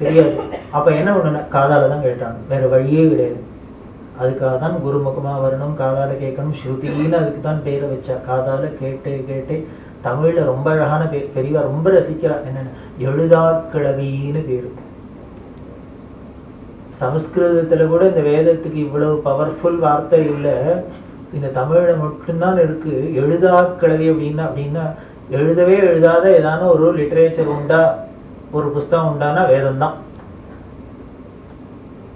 [SPEAKER 1] தெரியாது. அப்போ என்ன ஒன்றுனா காதால தான் கேட்டாங்க, வேற வழியே கிடையாது. அதுக்காக தான் குருமுகமாக வரணும், காதால கேட்கணும், ஸ்ருதின்னு அதுக்கு தான் பேரை வச்சா. காதால கேட்டே கேட்டே தமிழில் ரொம்ப அழகான பேர், பெரியவா ரொம்ப ரசிக்கிறா. என்னென்ன எழுதாக்கிழவின்னு பேரு, சமஸ்கிருதத்தில் கூட இந்த வேதத்துக்கு இவ்வளவு பவர்ஃபுல் வார்த்தை இல்லை, இந்த தமிழில் மட்டும்தான் இருக்கு. எழுதா கிழவி அப்படின்னா எழுதவே எழுதாத ஏதான ஒரு லிட்ரேச்சர் உண்டா, ஒரு புஸ்தகம் உண்டானா வேதம் தான்.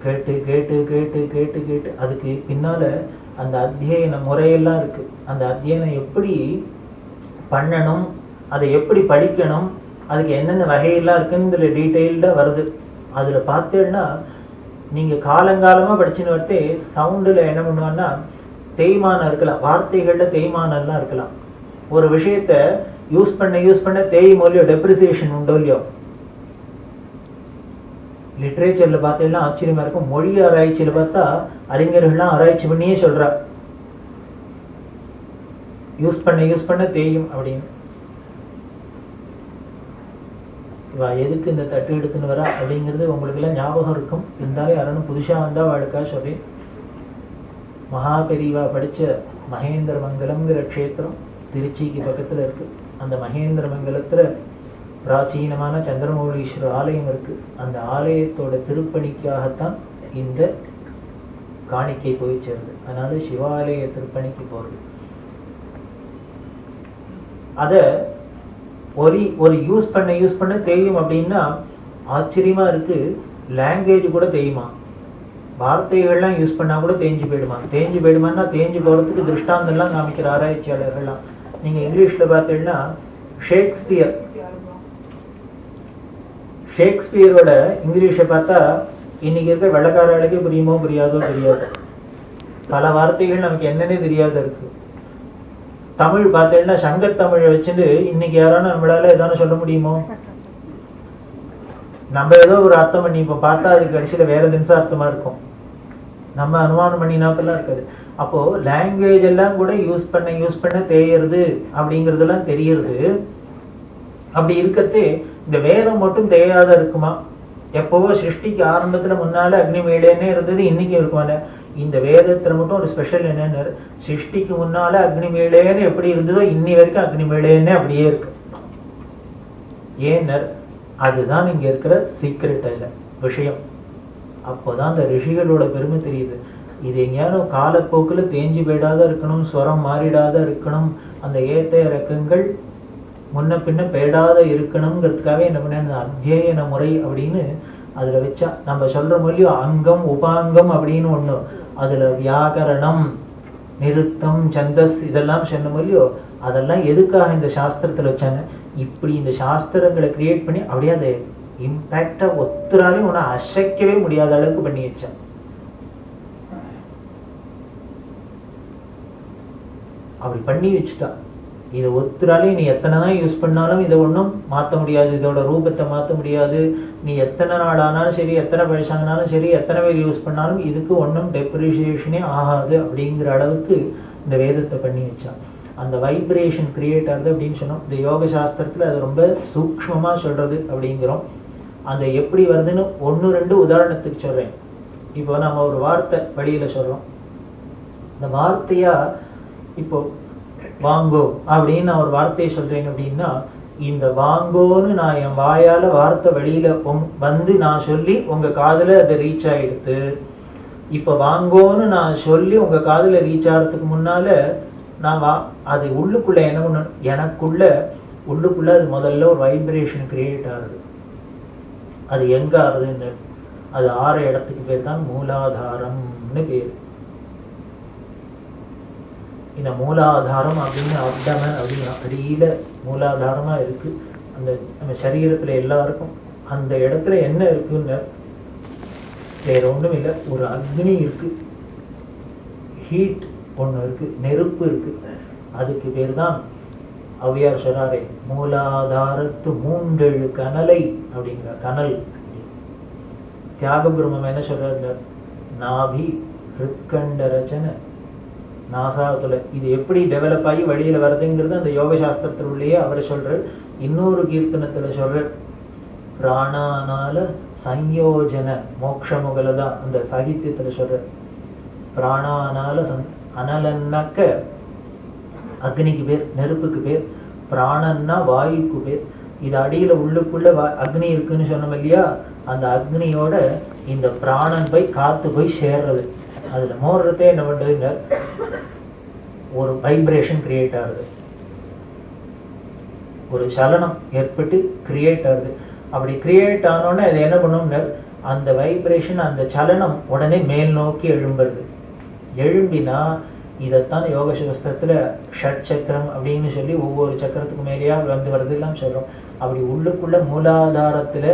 [SPEAKER 1] கேட்டு கேட்டு கேட்டு கேட்டு கேட்டு அதுக்கு பின்னால அந்த அத்தியன முறையெல்லாம் இருக்கு. அந்த அத்தியனம் எப்படி பண்ணணும், அதை எப்படி படிக்கணும், அதுக்கு என்னென்ன வகையெல்லாம் இருக்குன்னு இதில் டீட்டெயில்டாக வருது. அதில் பார்த்தேன்னா நீங்கள் காலங்காலமாக படிச்சுன்னு வரத்தே சவுண்டில் என்ன பண்ணுவான்னா தேய்மானம் இருக்கலாம், வார்த்தைகளில் தேய்மானம்லாம் இருக்கலாம். ஒரு விஷயத்த யூஸ் பண்ண தேயும் இல்லையோ, டெப்ரிசியேஷன் உண்டோ இல்லையோ. லிட்ரேச்சரில் பார்த்தீங்கன்னா ஆச்சரியமாக இருக்கும். மொழி ஆராய்ச்சியில் பார்த்தா அறிஞர்கள்லாம் ஆராய்ச்சி பண்ணியே சொல்கிறா யூஸ் பண்ண தேயும் அப்படின்னு. இவா எதுக்கு இந்த தட்டு எடுத்துன்னு வரா அப்படிங்கிறது உங்களுக்கெல்லாம் ஞாபகம் இருக்கும். இருந்தாலும் யாரும் புதுசாக வந்தால் வாழ்க்கா சொல்லி, மகாபெரிவா படித்த மகேந்திர மங்கலம்ங்கிற க்ஷேத்திரம் திருச்சிக்கு பக்கத்தில் இருக்குது. அந்த மகேந்திர மங்கலத்தில் பிராச்சீனமான சந்திரமௌலீஸ்வரர் ஆலயம் இருக்குது. அந்த ஆலயத்தோட திருப்பணிக்காகத்தான் இந்த காணிக்கை போய் சேருது. அதனால சிவாலய திருப்பணிக்கு போகிறது. அதை ஒரு யூஸ் பண்ண தேயும் அப்படின்னா ஆச்சரியமா இருக்கு. லாங்குவேஜ் கூட தேயுமா, வார்த்தைகள்லாம் யூஸ் பண்ணா கூட தேஞ்சு போயிடுமான்னா தேஞ்சு போகிறதுக்கு திருஷ்டாந்தெல்லாம் காமிக்கிற ஆராய்ச்சியாளர்கள்லாம். நீங்கள் இங்கிலீஷில் பார்த்தீங்கன்னா ஷேக்ஸ்பியரோட இங்கிலீஷை பார்த்தா இன்னைக்கு இருக்க வெள்ளக்காரர்களுக்கே புரியுமோ புரியாதோ தெரியாது. பல வார்த்தைகள் நமக்கு என்னன்னே தெரியாத இருக்கு. தமிழ் பார்த்தீங்கன்னா சங்கத்தமிழை வச்சுட்டு இன்னைக்கு யாரான நம்மளால ஏதானு சொல்ல முடியுமோ? நம்ம ஏதோ ஒரு அர்த்தம் பண்ணி இப்போ பார்த்தா அதுக்கு கடைசியில் வேற அர்த்தமா இருக்கும். நம்ம அனுமானம் பண்ணினாப்பெல்லாம் இருக்காது. அப்போ லாங்குவேஜ் எல்லாம் கூட யூஸ் பண்ண தேயறது அப்படிங்கிறதெல்லாம் தெரியறது. அப்படி இருக்கத்தே இந்த வேதம் மட்டும் தேயாத இருக்குமா? எப்போவோ சிருஷ்டிக்கு ஆரம்பத்துல முன்னால அக்னி மேலேன்னே இருந்தது, இன்னைக்கு இருக்குமால. இந்த வேதத்துல மட்டும் ஒரு ஸ்பெஷல் என்னன்னு, சிருஷ்டிக்கு முன்னால அக்னி மேலேன்னு எப்படி இருந்ததோ இன்னி வரைக்கும் அக்னி மேலேன்னு அப்படியே இருக்கு. ஏன்னர் அதுதான் இங்க இருக்கிற சீக்ரெட் இல்ல விஷயம். அப்போதான் அந்த ரிஷிகளோட பெருமை தெரியுது. இது எங்கேயாரும் காலப்போக்கில் தேஞ்சு போயிடாத இருக்கணும், ஸ்வரம் மாறிடாத இருக்கணும், அந்த ஏத்த இறக்கங்கள் முன்ன பின்ன பேடாத இருக்கணுங்கிறதுக்காக என்ன பண்ண அந்த அத்தியன முறை அப்படின்னு அதுல வச்சா. நம்ம சொல்ற மொழியும் அங்கம் உபாங்கம் அப்படின்னு ஒண்ணு, அதுல வியாகரணம் நிருத்தம் சந்தஸ் இதெல்லாம் சொன்ன மொழியோ அதெல்லாம் எதுக்காக இந்த சாஸ்திரத்துல வச்சாங்க? இப்படி இந்த சாஸ்திரங்களை கிரியேட் பண்ணி அப்படியே அதை இம்பேக்டா ஒத்துராலையும் ஒன்று அசைக்கவே முடியாத அளவுக்கு பண்ணி வச்சான். அப்படி பண்ணி வச்சுட்டா இதை ஒத்துராலையும் நீ எத்தனை தான் யூஸ் பண்ணாலும் இதை ஒன்றும் மாற்ற முடியாது, இதோட ரூபத்தை மாற்ற முடியாது. நீ எத்தனை நாள் ஆனாலும் சரி, எத்தனை பைசாங்கனாலும் சரி, எத்தனை பேர் யூஸ் பண்ணாலும் இதுக்கு ஒன்றும் டெப்ரிசியேஷனே ஆகாது அப்படிங்கிற அளவுக்கு இந்த வேதத்தை பண்ணி வச்சான். அந்த வைப்ரேஷன் கிரியேட் ஆகுது அப்படின்னு சொன்னோம். இந்த யோக சாஸ்திரத்தில் அது ரொம்ப சூக்ஷ்மமாக சொல்கிறது அப்படிங்கிறோம். அந்த எப்படி வருதுன்னு 1-2 உதாரணத்துக்கு சொல்கிறேன். இப்போ நம்ம ஒரு வார்த்தை வழியில் சொல்கிறோம். இந்த வார்த்தையா இப்போ வாங்கோ அப்படின்னு நான் ஒரு வார்த்தையை சொல்கிறேன் அப்படின்னா, இந்த வாங்கோன்னு நான் என் வாயால் வார்த்தை வழியில் வந்து நான் சொல்லி உங்கள் காதில் அதை ரீச் ஆகிடுது. இப்போ வாங்கோன்னு நான் சொல்லி உங்கள் காதில் ரீச் ஆகிறதுக்கு முன்னால் நான் அது உள்ளுக்குள்ளே என்ன பண்ணணும், உள்ளுக்குள்ளே அது முதல்ல ஒரு வைப்ரேஷன் கிரியேட் ஆகுது. அது எங்கே ஆகுதுன்னு, அது ஆற இடத்துக்கு பேர் தான் மூலாதாரம்னு பேர். இந்த மூலாதாரம் அப்படின்னு அப்டமன் அப்படின்னு அடியில் மூலாதாரமாக இருக்குது. அந்த நம்ம சரீரத்தில் எல்லாருக்கும் அந்த இடத்துல என்ன இருக்குன்னு வேற ஒன்றும் இல்லை, ஒரு அக்னி இருக்குது, ஹீட் ஒன்று இருக்குது, நெருப்பு இருக்குது. அதுக்கு பேர் தான் ஔவையார் சொல்றாரே மூலாதாரத்து 3 கனலை அப்படிங்கிற கனல். தியாக பிரம்மம் என்ன சொல்றாரு, நாபி ஹிருத்கண்ட ரச்சனை நாசாத்துல இது எப்படி டெவலப் ஆகி வழியில வருதுங்கிறது அந்த யோக சாஸ்திரத்திலேயே அவர் சொல்றார். இன்னொரு கீர்த்தனத்துல சொல்றார், பிராணானால சயோஜன மோக்ஷமுகலதா அந்த சாகித்யத்துல சொல்றார். பிராணானால அனலன்னாக்க அக்னிக்கு பேர், நெருப்புக்கு பேர். பிராணன்னா வாயுக்கு பேர். இது அடியில் உள்ளுக்குள்ள அக்னி இருக்குன்னு சொன்னோம் இல்லையா, அந்த அக்னியோட இந்த பிராணன் போய் காற்று போய் சேர்றது. அதில் மோடுறதே என்ன பண்ணுறதுங்க, ஒரு வைப்ரேஷன் கிரியேட் ஆகுது, ஒரு சலனம் ஏற்பட்டு கிரியேட் ஆகுது. அப்படி கிரியேட் ஆனோடனே அது என்ன பண்ணோம்னா அந்த வைப்ரேஷன், அந்த சலனம் உடனே மேல் நோக்கி எழும்புறது. எழும்பினா இதைத்தான் யோக சாஸ்திரத்தில் ஷட் சக்கரம் அப்படின்னு சொல்லி ஒவ்வொரு சக்கரத்துக்கு மேலேயா வருது எல்லாம் சொல்கிறோம். அப்படி உள்ளுக்குள்ள மூலாதாரத்தில்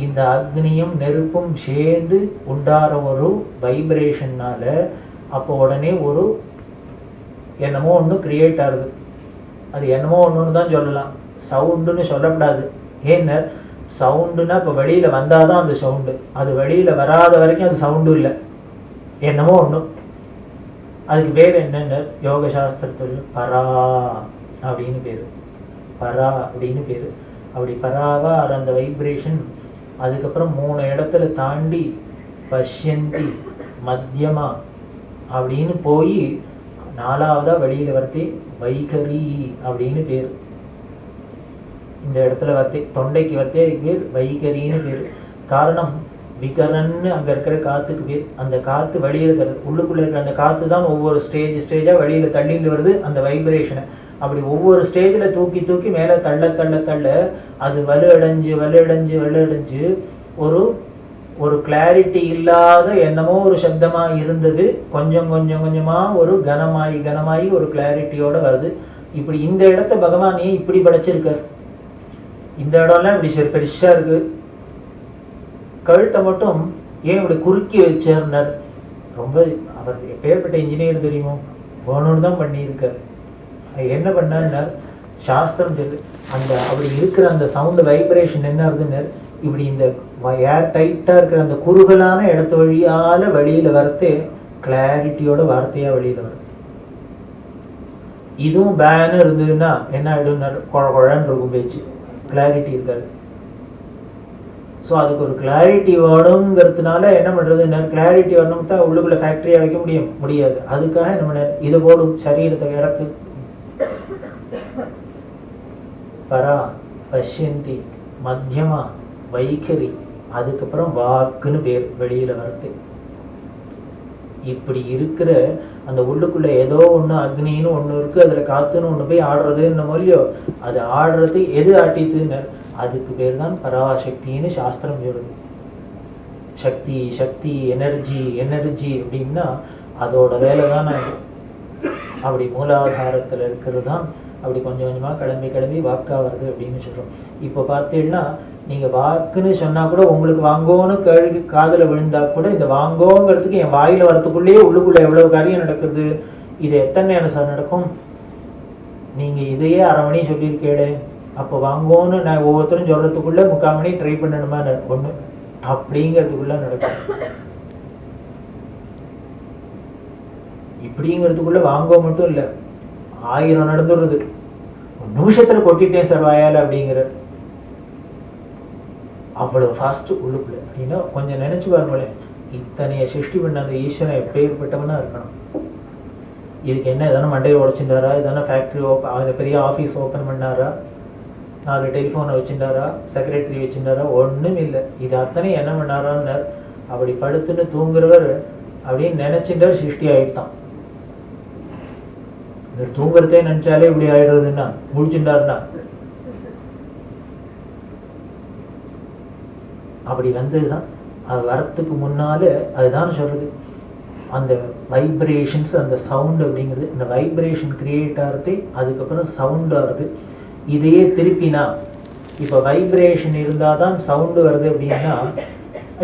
[SPEAKER 1] இந்த அக்னியும் நெருப்பும் சேர்ந்து உண்டார ஒரு வைப்ரேஷன்னால அப்போ உடனே ஒரு என்னமோ ஒன்று கிரியேட் ஆகுது. அது என்னமோ ஒன்றுன்னு தான் சொல்லலாம், சவுண்டுன்னு சொல்லக்கூடாது. ஏன்னா சவுண்டுன்னா இப்போ வெளியில் வந்தால் தான் அந்த சவுண்டு, அது வெளியில் வராத வரைக்கும் அது சவுண்டும் இல்லை, என்னமோ ஒன்று. அதுக்கு பேர் என்னென்ன யோக சாஸ்திரத்தில் பரா அப்படின்னு பேர், பரா அப்படின்னு பேர். அப்படி பராவா அந்த வைப்ரேஷன் அதுக்கப்புறம் 3 இடத்துல தாண்டி பஷ்யந்தி மத்தியமா அப்படின்னு போய் 4வதா வெளியில் வரத்தே வைகரி அப்படின்னு பேர். இந்த இடத்துல வரத்தே தொண்டைக்கு வரத்தே பேர் வைகரின்னு பேர். காரணம் விகரன்னு அங்கே இருக்கிற காற்றுக்கு பேர். அந்த காற்று வெளியில் தருது, உள்ளுக்குள்ளே இருக்கிற அந்த காற்று தான் ஒவ்வொரு ஸ்டேஜாக வெளியில் தள்ளிட்டு வருது அந்த வைப்ரேஷனை. அப்படி ஒவ்வொரு ஸ்டேஜில் தூக்கி தூக்கி மேலே தள்ள தள்ள தள்ள அது வலுஅடைஞ்சு ஒரு கிளாரிட்டி இல்லாத என்னமோ ஒரு சப்தமாக இருந்தது, கொஞ்சமாக ஒரு கனமாயி ஒரு கிளாரிட்டியோட வருது. இப்படி இந்த இடத்த பகவான் ஏன் இப்படி படைச்சிருக்கார்? இந்த இடம்லாம் இப்படி பெருசாக இருக்கு, கழுத்தை மட்டும் ஏன் இப்படி குறுக்கி வச்சார்னார். ரொம்ப அவர் எப்பேற்பட்ட இன்ஜினியர் தெரியுமோ, வேணும்னு தான் பண்ணியிருக்கார். என்ன பண்ணார் சாஸ்திரம் சொல்லு. அந்த அப்படி இருக்கிற அந்த சவுண்டு வைப்ரேஷன் என்ன ஆகுதுன்னு இப்படி இந்த ஏர் டைட்டாக இருக்கிற அந்த குறுகலான இடத்து வழியால் வெளியில் வரத்தே கிளாரிட்டியோட வார்த்தையாக வெளியில் வருது. இதுவும் பேனு இருந்ததுன்னா என்ன ஆகிடும், குழன்னு இருக்கும் பேச்சு, கிளாரிட்டி இருக்காது. ஸோ அதுக்கு ஒரு கிளாரிட்டி வேணுங்கிறதுனால என்ன பண்ணுறது, கிளாரிட்டி வரணும் தான் உள்ளுக்குள்ளே ஃபேக்ட்ரியாக வைக்க முடியாது. அதுக்காக என்ன இதை போடும், சரீரத்தை இறக்கு. பரா பஷ்யந்தி மத்தியமா வைகரி, அதுக்கப்புறம் வாக்குன்னு பேர் வெளியில் வரது. இப்படி இருக்கிற அந்த உள்ளுக்குள்ள ஏதோ ஒன்று அக்னின்னு ஒன்று இருக்குது, அதில் காற்றுன்னு ஒன்று போய் ஆடுறதுன்னு மொழியோ, அது ஆடுறது எது ஆட்டித்துன்னு அதுக்கு பேர் தான் பராசக்தின்னு சாஸ்திரம் சொல்லுது. சக்தி சக்தி எனர்ஜி அப்படின்னா அதோட வேலை தான் அது. அப்படி மூலாதாரத்தில் இருக்கிறது தான் அப்படி கொஞ்சம் கொஞ்சமாக கிளம்பி வாக்கா வருது அப்படின்னு சொல்கிறோம். இப்போ பார்த்தீங்கன்னா நீங்கள் வாக்குன்னு சொன்னால் கூட உங்களுக்கு வாங்கோன்னு காதில் விழுந்தா கூட இந்த வாங்கோங்கிறதுக்கு என் வாயில் வரத்துக்குள்ளேயே உள்ளுக்குள்ளே எவ்வளோ காரியம் நடக்குது. இது எத்தனை நேரம் சார் நடக்கும்? நீங்கள் இதையே 1/2 மணி சொல்லியிருக்கேடே, அப்போ வாங்கோன்னு நான் ஒவ்வொருத்தரும் சொல்கிறதுக்குள்ளே 3/4 மணி ட்ரை பண்ணணுமா ஒன்று அப்படிங்கிறதுக்குள்ளே நடக்கும். இப்படிங்கிறதுக்குள்ளே வாங்கோ மட்டும் இல்லை, 1000 நடந்துடுறது. 1 நிமிஷத்தில் கொட்டிட்டேன் சார் வாயால் அப்படிங்கிற அவ்வளோ ஃபாஸ்ட்டு உள்ளுக்குள்ளே. அப்படின்னா கொஞ்சம் நினச்சி பாருங்களேன், இத்தனைய சிருஷ்டி பண்ண அந்த ஈஸ்வரன் எப்பேற்பட்டவனா இருக்கணும். இதுக்கு என்ன எதனா மண்டையை உடைச்சிட்டாரா, எதனா ஃபேக்ட்ரி அந்த பெரிய ஆஃபீஸ் ஓப்பன் பண்ணாரா, 4 டெலிஃபோனை வச்சுட்டாரா, செக்ரட்டரி வச்சுட்டாரா? ஒன்றும் இல்லை. இது அத்தனை என்ன பண்ணாரான்னு அப்படி படுத்துன்னு தூங்குறவர் அப்படின்னு நினைச்சுட்டார் சிருஷ்டி ஆகிட்டான். இவர் தூங்குறதே நினைச்சாலே இப்படி ஆயிடுறதுன்னா முடிச்சுட்டாருன்னா அப்படி வந்ததுதான். அது வரத்துக்கு முன்னால அதுதான் சொல்றது, அந்த வைப்ரேஷன்ஸ், அந்த சவுண்டு அப்படிங்கிறது, இந்த வைப்ரேஷன் கிரியேட் ஆகிறது, அதுக்கப்புறம் சவுண்டு ஆகுது. இதையே திருப்பினா இப்போ வைப்ரேஷன் இருந்தால் தான் சவுண்டு வருது அப்படின்னா,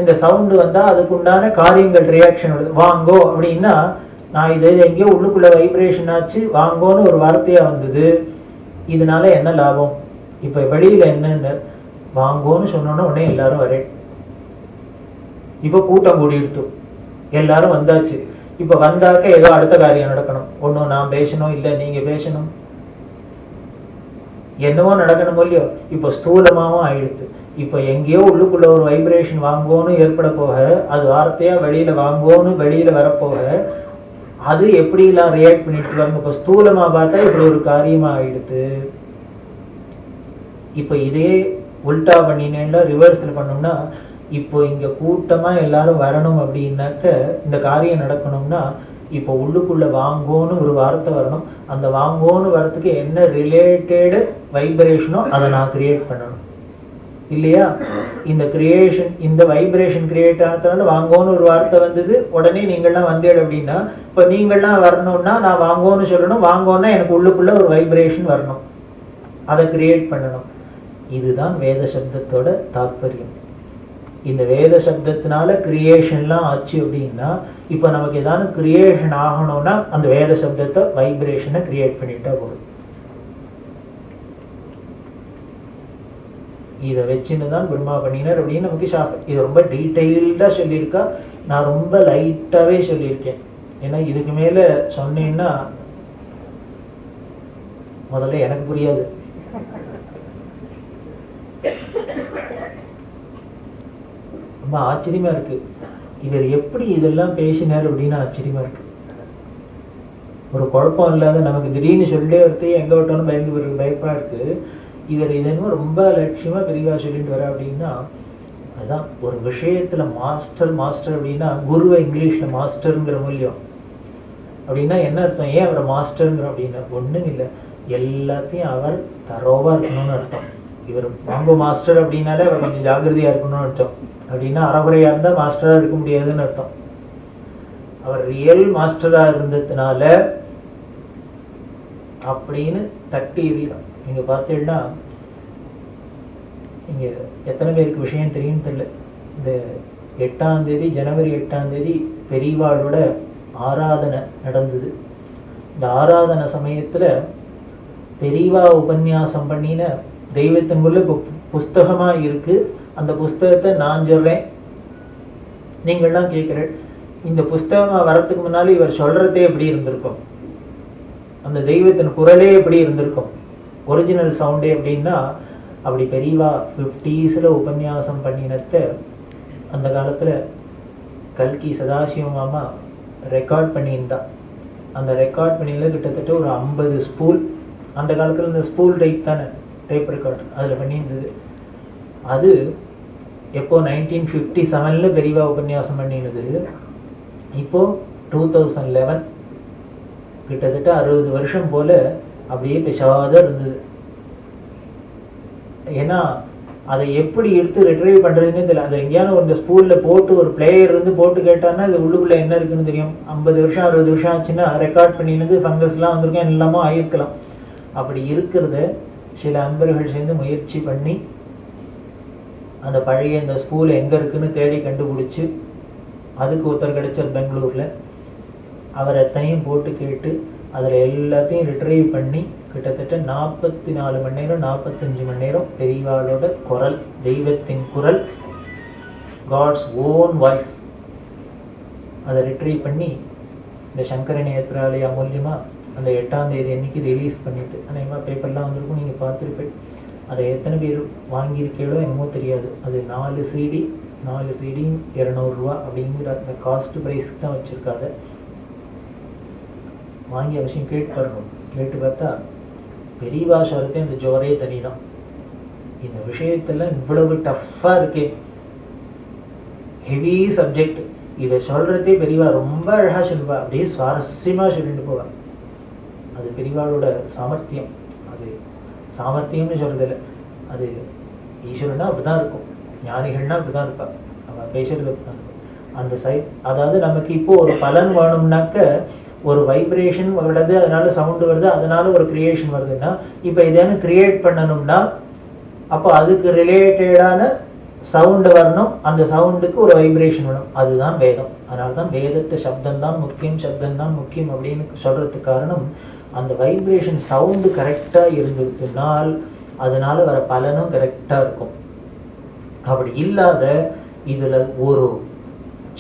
[SPEAKER 1] இந்த சவுண்டு வந்தால் அதுக்குண்டான காரியங்கள் ரியாக்ஷன் வருது. வாங்கோ அப்படின்னா நான் இதை எங்கேயோ உள்ளுக்குள்ளே வைப்ரேஷன் ஆச்சு, வாங்கோன்னு ஒரு வார்த்தையாக வந்தது. இதனால என்ன லாபம்? இப்போ வெளியில் என்னென்ன வாங்கோன்னு சொன்னோன்னா உடனே எல்லாரும் வரேன். இப்போ கூட்டம் கூடி எடுத்து எல்லாரும் வந்தாச்சு. இப்போ வந்தாக்க ஏதோ அடுத்த காரியம் நடக்கணும். ஒன்றும் நான் பேசணும், இல்லை நீங்கள் பேசணும், என்னவோ நடக்கணும் இல்லையோ. இப்போ ஸ்தூலமாகவும் ஆயிடுது. இப்போ எங்கேயோ உள்ளுக்குள்ள ஒரு வைப்ரேஷன் வாங்கோன்னு ஏற்பட போக, அது வார்த்தையாக வெளியில் வாங்கோன்னு வெளியில் வரப்போக, அது எப்படிலாம் ரியாக்ட் பண்ணிட்டு வாங்க. இப்போ ஸ்தூலமாக பார்த்தா இப்படி ஒரு காரியமாக ஆயிடுது. இப்போ இதே உல்டா பண்ணினேன்னா ரிவர்ஸில் பண்ணோம்னா இப்போ இங்கே கூட்டமாக எல்லாரும் வரணும் அப்படின்னாக்க இந்த காரியம் நடக்கணும்னா இப்போ உள்ளுக்குள்ளே வாங்கோன்னு ஒரு வார்த்தை வரணும். அந்த வாங்கோன்னு வரத்துக்கு என்ன ரிலேட்டடு வைப்ரேஷனோ அதை நான் கிரியேட் பண்ணணும் இல்லையா? இந்த கிரியேஷன், இந்த வைப்ரேஷன் கிரியேட் ஆனதுனால வாங்கோன்னு ஒரு வார்த்தை வந்தது, உடனே நீங்கள்லாம் வந்தேடு அப்படின்னா, இப்போ நீங்கள்லாம் வரணும்னா நான் வாங்கோன்னு சொல்லணும். வாங்கோன்னா எனக்கு உள்ளுக்குள்ளே ஒரு வைப்ரேஷன் வரணும், அதை கிரியேட் பண்ணணும். இதுதான் வேத சப்தத்தோட தாற்பயம். இந்த வேத சப்தத்தினால கிரியேஷன்லாம் ஆச்சு அப்படின்னா, இப்போ நமக்கு ஏதாவது கிரியேஷன் ஆகணும்னா அந்த வேத சப்தத்தை வைப்ரேஷனை கிரியேட் பண்ணிட்டா போதும். இதை வச்சுன்னு தான் பிரம்மா பண்ணினார் அப்படின்னு நமக்கு சாஸ்திரம் இது ரொம்ப டீட்டெயில்டாக சொல்லியிருக்கா. நான் ரொம்ப லைட்டாகவே சொல்லியிருக்கேன். ஏன்னா இதுக்கு மேலே சொன்னேன்னா முதல்ல எனக்கு புரியாது. ரொம்ப ஆச்சரியமா இருக்கு, இவர் எப்படி இதெல்லாம் பேசினார் அப்படின்னு ஆச்சரியமா இருக்கு. ஒரு குழப்பம் இல்லாத நமக்கு திடீர்னு சொல்லிட்டே ஒருத்தி எங்க விட்டாலும் பயப்படா இருக்கு. இவர் இதென்னும் ரொம்ப லட்சியமா பெரியவா சொல்லிட்டு வர அப்படின்னா, அதுதான் ஒரு விஷயத்துல மாஸ்டர் அப்படின்னா, குருவை இங்கிலீஷ்ல மாஸ்டருங்கிற மூலியம் அப்படின்னா என்ன அர்த்தம்? ஏன் அவரை மாஸ்டருங்கிற அப்படின்னா ஒண்ணும் இல்லை, எல்லாத்தையும் அவர் தரோவா இருக்கணும்னு அர்த்தம். இவர் வாங்க மாஸ்டர் அப்படின்னாலே அவர் கொஞ்சம் ஜாகிரதையா இருக்கணும்னு அர்த்தம். அப்படின்னா அறகுறையா இருந்தா மாஸ்டரா இருக்க முடியாதுன்னு அர்த்தம். அவர் ரியல் மாஸ்டரா இருந்ததுனால அப்படின்னு தட்டி எறியலாம். நீங்க பார்த்தீங்கன்னா, இங்க எத்தனை பேருக்கு விஷயம் தெரியும் தெரியல, இந்த 8ஆம் தேதி ஜனவரி 8ஆம் தேதி பெரியவாளோட ஆராதனை நடந்தது. இந்த ஆராதனை சமயத்துல பெரியவா உபன்யாசம் பண்ணின தெய்வத்தின் உள்ள புஸ்தகமா இருக்கு. அந்த புஸ்தகத்தை நான் சொல்றேன், நீங்கள்லாம் கேட்குறேன். இந்த புஸ்தகமா வரத்துக்கு முன்னாலே இவர் சொல்றதே எப்படி இருந்திருக்கும், அந்த தெய்வத்தின் குரலே எப்படி இருந்திருக்கும், ஒரிஜினல் சவுண்டே அப்படின்னா, அப்படி பெரியவா 50s உபன்யாசம் பண்ணினத்த அந்த காலத்துல கல்கி சதாசிவ மாமா ரெக்கார்ட் பண்ணியிருந்தா. அந்த ரெக்கார்ட் பண்ணியில கிட்டத்தட்ட ஒரு 50 ஸ்பூல், அந்த காலத்துல இந்த ஸ்பூல் டைப் தானே டேப் ரெக்கார்ட், அதில் பண்ணியிருந்தது. அது எப்போ 1957 பெரியவா உபன்யாசம் பண்ணினது. இப்போ 2011, கிட்டத்தட்ட 60 வருஷம் போல அப்படியே பேசாத இருந்தது. ஏன்னா அதை எப்படி எடுத்து ரிட்ரைவ் பண்றதுன்னு தெரியல. அதை எங்கேயாவது ஒரு ஸ்பூல்ல போட்டு ஒரு பிளேயர் இருந்து போட்டு கேட்டான்னா அது உள்ளுக்குள்ள என்ன இருக்குன்னு தெரியும். 50 வருஷம் 60 வருஷம் ஆச்சுன்னா ரெக்கார்ட் பண்ணினது ஃபங்கஸ்லாம் வந்திருக்கேன், எல்லாமே ஆயிருக்கலாம். அப்படி இருக்கிறத சில அன்பர்கள் சேர்ந்து முயற்சி பண்ணி அந்த பழைய இந்த ஸ்கூல் எங்கே இருக்குன்னு தேடி கண்டுபிடிச்சி அதுக்கு ஒருத்தர் கிடைச்சார் பெங்களூரில். அவர் எத்தனையும் போட்டு கேட்டு அதில் எல்லாத்தையும் ரிட்ரைவ் பண்ணி கிட்டத்தட்ட 44 மணி நேரம் 45 மணி நேரம் பெரியவாளோட குரல், தெய்வத்தின் குரல், காட்ஸ் ஓன் வாய்ஸ், அதை ரிட்ரைவ் பண்ணி இந்த சங்கர நேத்ராலயா மூலியமாக அந்த 8ஆம் தேதி அன்னைக்கு ரிலீஸ் பண்ணிட்டு அநேகமாக பேப்பர்லாம் வந்திருக்கும், நீங்கள் பார்த்துருப்பேன். அதை எத்தனை பேர் வாங்கியிருக்கீங்களோ என்னமோ தெரியாது. அது 4 CD 200 ரூபா அப்படிங்கிற அந்த காஸ்ட் ப்ரைஸ்க்கு தான் வச்சுருக்காங்க. வாங்கி அவசியம் கேட்டு பாருங்க. கேட்டு பார்த்தா பெரியவா சொல்கிறதே அந்த ஜோரே தனி தான். இந்த விஷயத்தில் இவ்வளவு டஃப்பாக இருக்கே, ஹெவி சப்ஜெக்ட், இதை சொல்கிறதே பெரியவா ரொம்ப அழகாக சொல்லுவா, அப்படியே சுவாரஸ்யமாக சொல்லிட்டு போவாள். அது பெரியவாளோட சாமர்த்தியம். அது சாமர்த்தியம்னு சொல்கிறதில்ல, அது ஈஸ்வரனா அப்படி தான் இருக்கும், ஞானிகள்னா அப்படி தான் இருப்பாள், அவள் பேசுறது அப்படி தான் இருக்கும். அந்த அதாவது நமக்கு இப்போது ஒரு பலன் வேணும்னாக்க ஒரு வைப்ரேஷன் வருது, அதனால சவுண்டு வருது, அதனால ஒரு கிரியேஷன் வருதுன்னா, இப்போ இதான கிரியேட் பண்ணணும்னா அப்போ அதுக்கு ரிலேட்டடான சவுண்டு வரணும், அந்த சவுண்டுக்கு ஒரு வைப்ரேஷன் வேணும். அதுதான் வேதம். அதனால தான் வேதத்தை சப்தம்தான் முக்கியம், சப்தம்தான் முக்கியம் அப்படின்னு சொல்கிறதுக்கு காரணம், அந்த வைப்ரேஷன் சவுண்டு கரெக்டாக இருந்ததுனால் அதனால வர பலனும் கரெக்டாக இருக்கும். அப்படி இல்லாத இதில் ஒரு